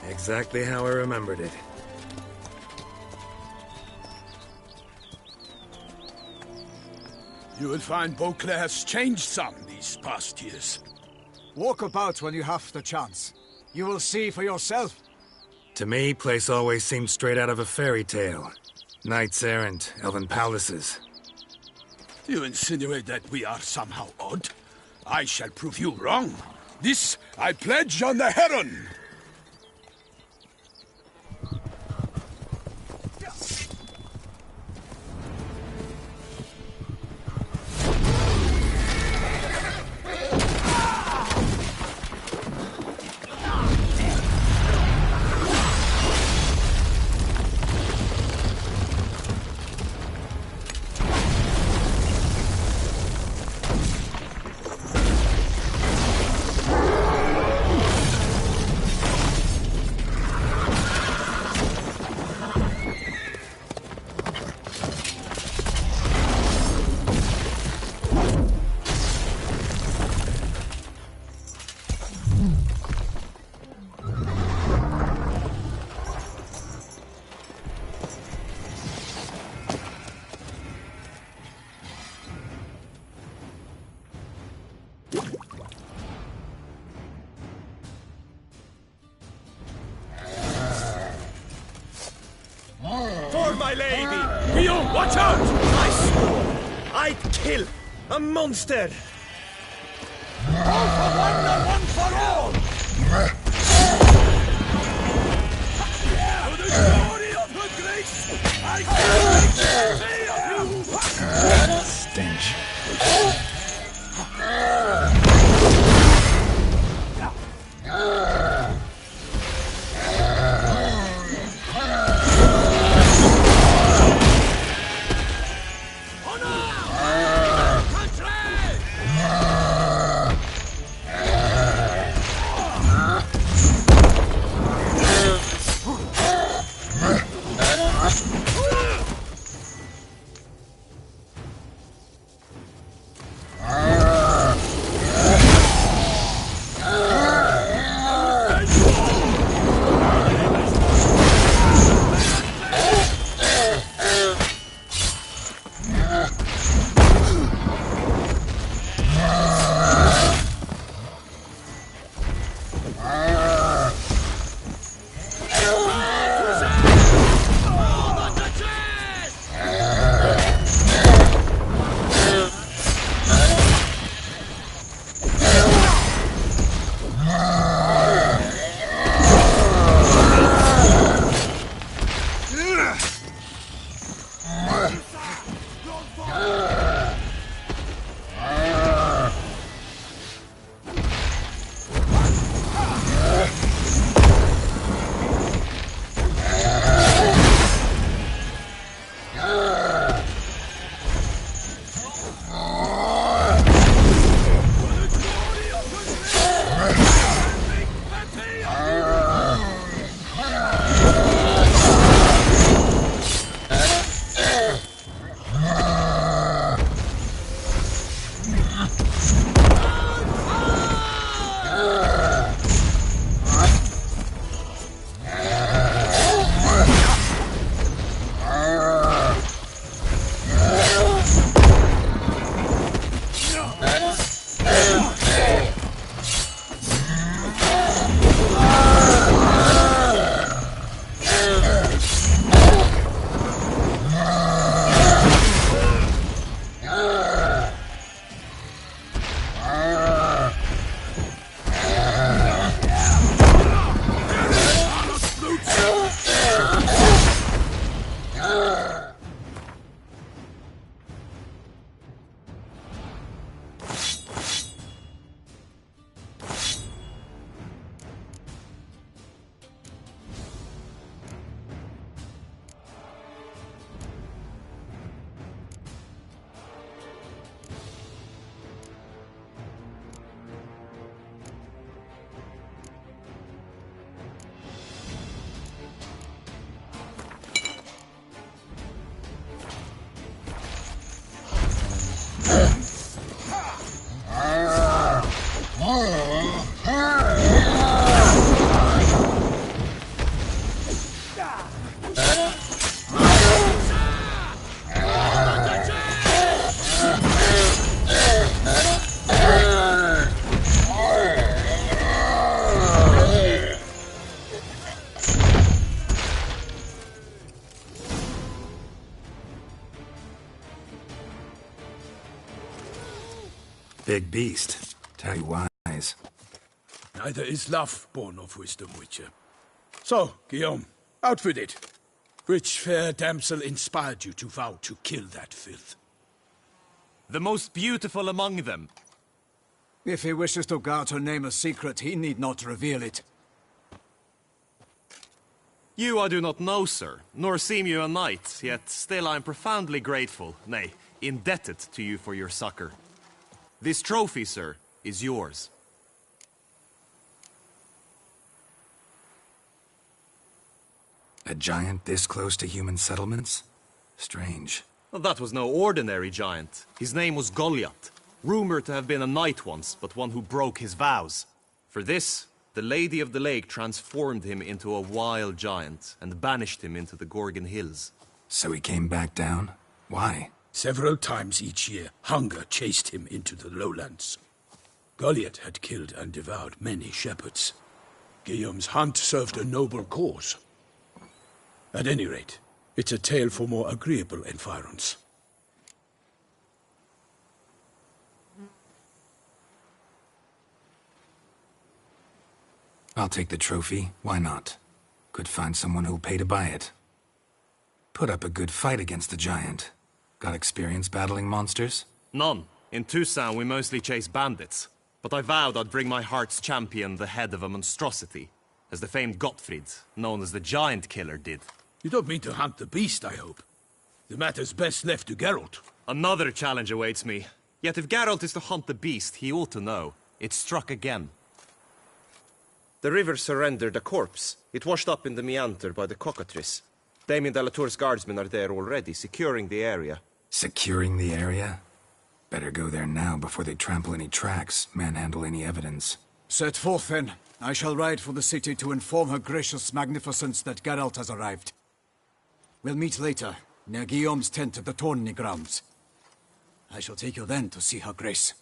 Exactly how I remembered it. You will find Beauclair's changed some these past years. Walk about when you have the chance. You will see for yourself. To me, place always seemed straight out of a fairy tale. Knights errant, elven palaces. You insinuate that we are somehow odd? I shall prove you wrong. This I pledge on the Heron. For my lady! You, watch out! I swore I'd kill a monster! All for one and one for all! To the glory of her grace, I can make you! Stench. Big beast. Tell you wise. Neither is love born of wisdom, Witcher. So, Guillaume, out with it. Which fair damsel inspired you to vow to kill that filth? The most beautiful among them. If he wishes to guard her name a secret, he need not reveal it. You I do not know, sir, nor seem you a knight, yet still I am profoundly grateful, nay, indebted to you for your succor. This trophy, sir, is yours. A giant this close to human settlements? Strange. Well, that was no ordinary giant. His name was Goliath, rumored to have been a knight once, but one who broke his vows. For this, the Lady of the Lake transformed him into a wild giant and banished him into the Gorgon Hills. So he came back down? Why? Several times each year, hunger chased him into the lowlands. Goliath had killed and devoured many shepherds. Guillaume's hunt served a noble cause. At any rate, it's a tale for more agreeable environs. I'll take the trophy. Why not? Could find someone who'll pay to buy it. Put up a good fight against the giant. Got experience battling monsters? None. In Toussaint we mostly chase bandits. But I vowed I'd bring my heart's champion the head of a monstrosity, as the famed Gottfried, known as the Giant Killer, did. You don't mean to hunt the beast, I hope. The matter's best left to Geralt. Another challenge awaits me. Yet if Geralt is to hunt the beast, he ought to know. It struck again. The river surrendered a corpse. It washed up in the meander by the cockatrice. Damien de la Tour's guardsmen are there already, securing the area. Securing the area? Better go there now before they trample any tracks, manhandle any evidence. Set forth, then. I shall ride for the city to inform her gracious magnificence that Geralt has arrived. We'll meet later, near Guillaume's tent at the Tourney grounds. I shall take you then to see her grace.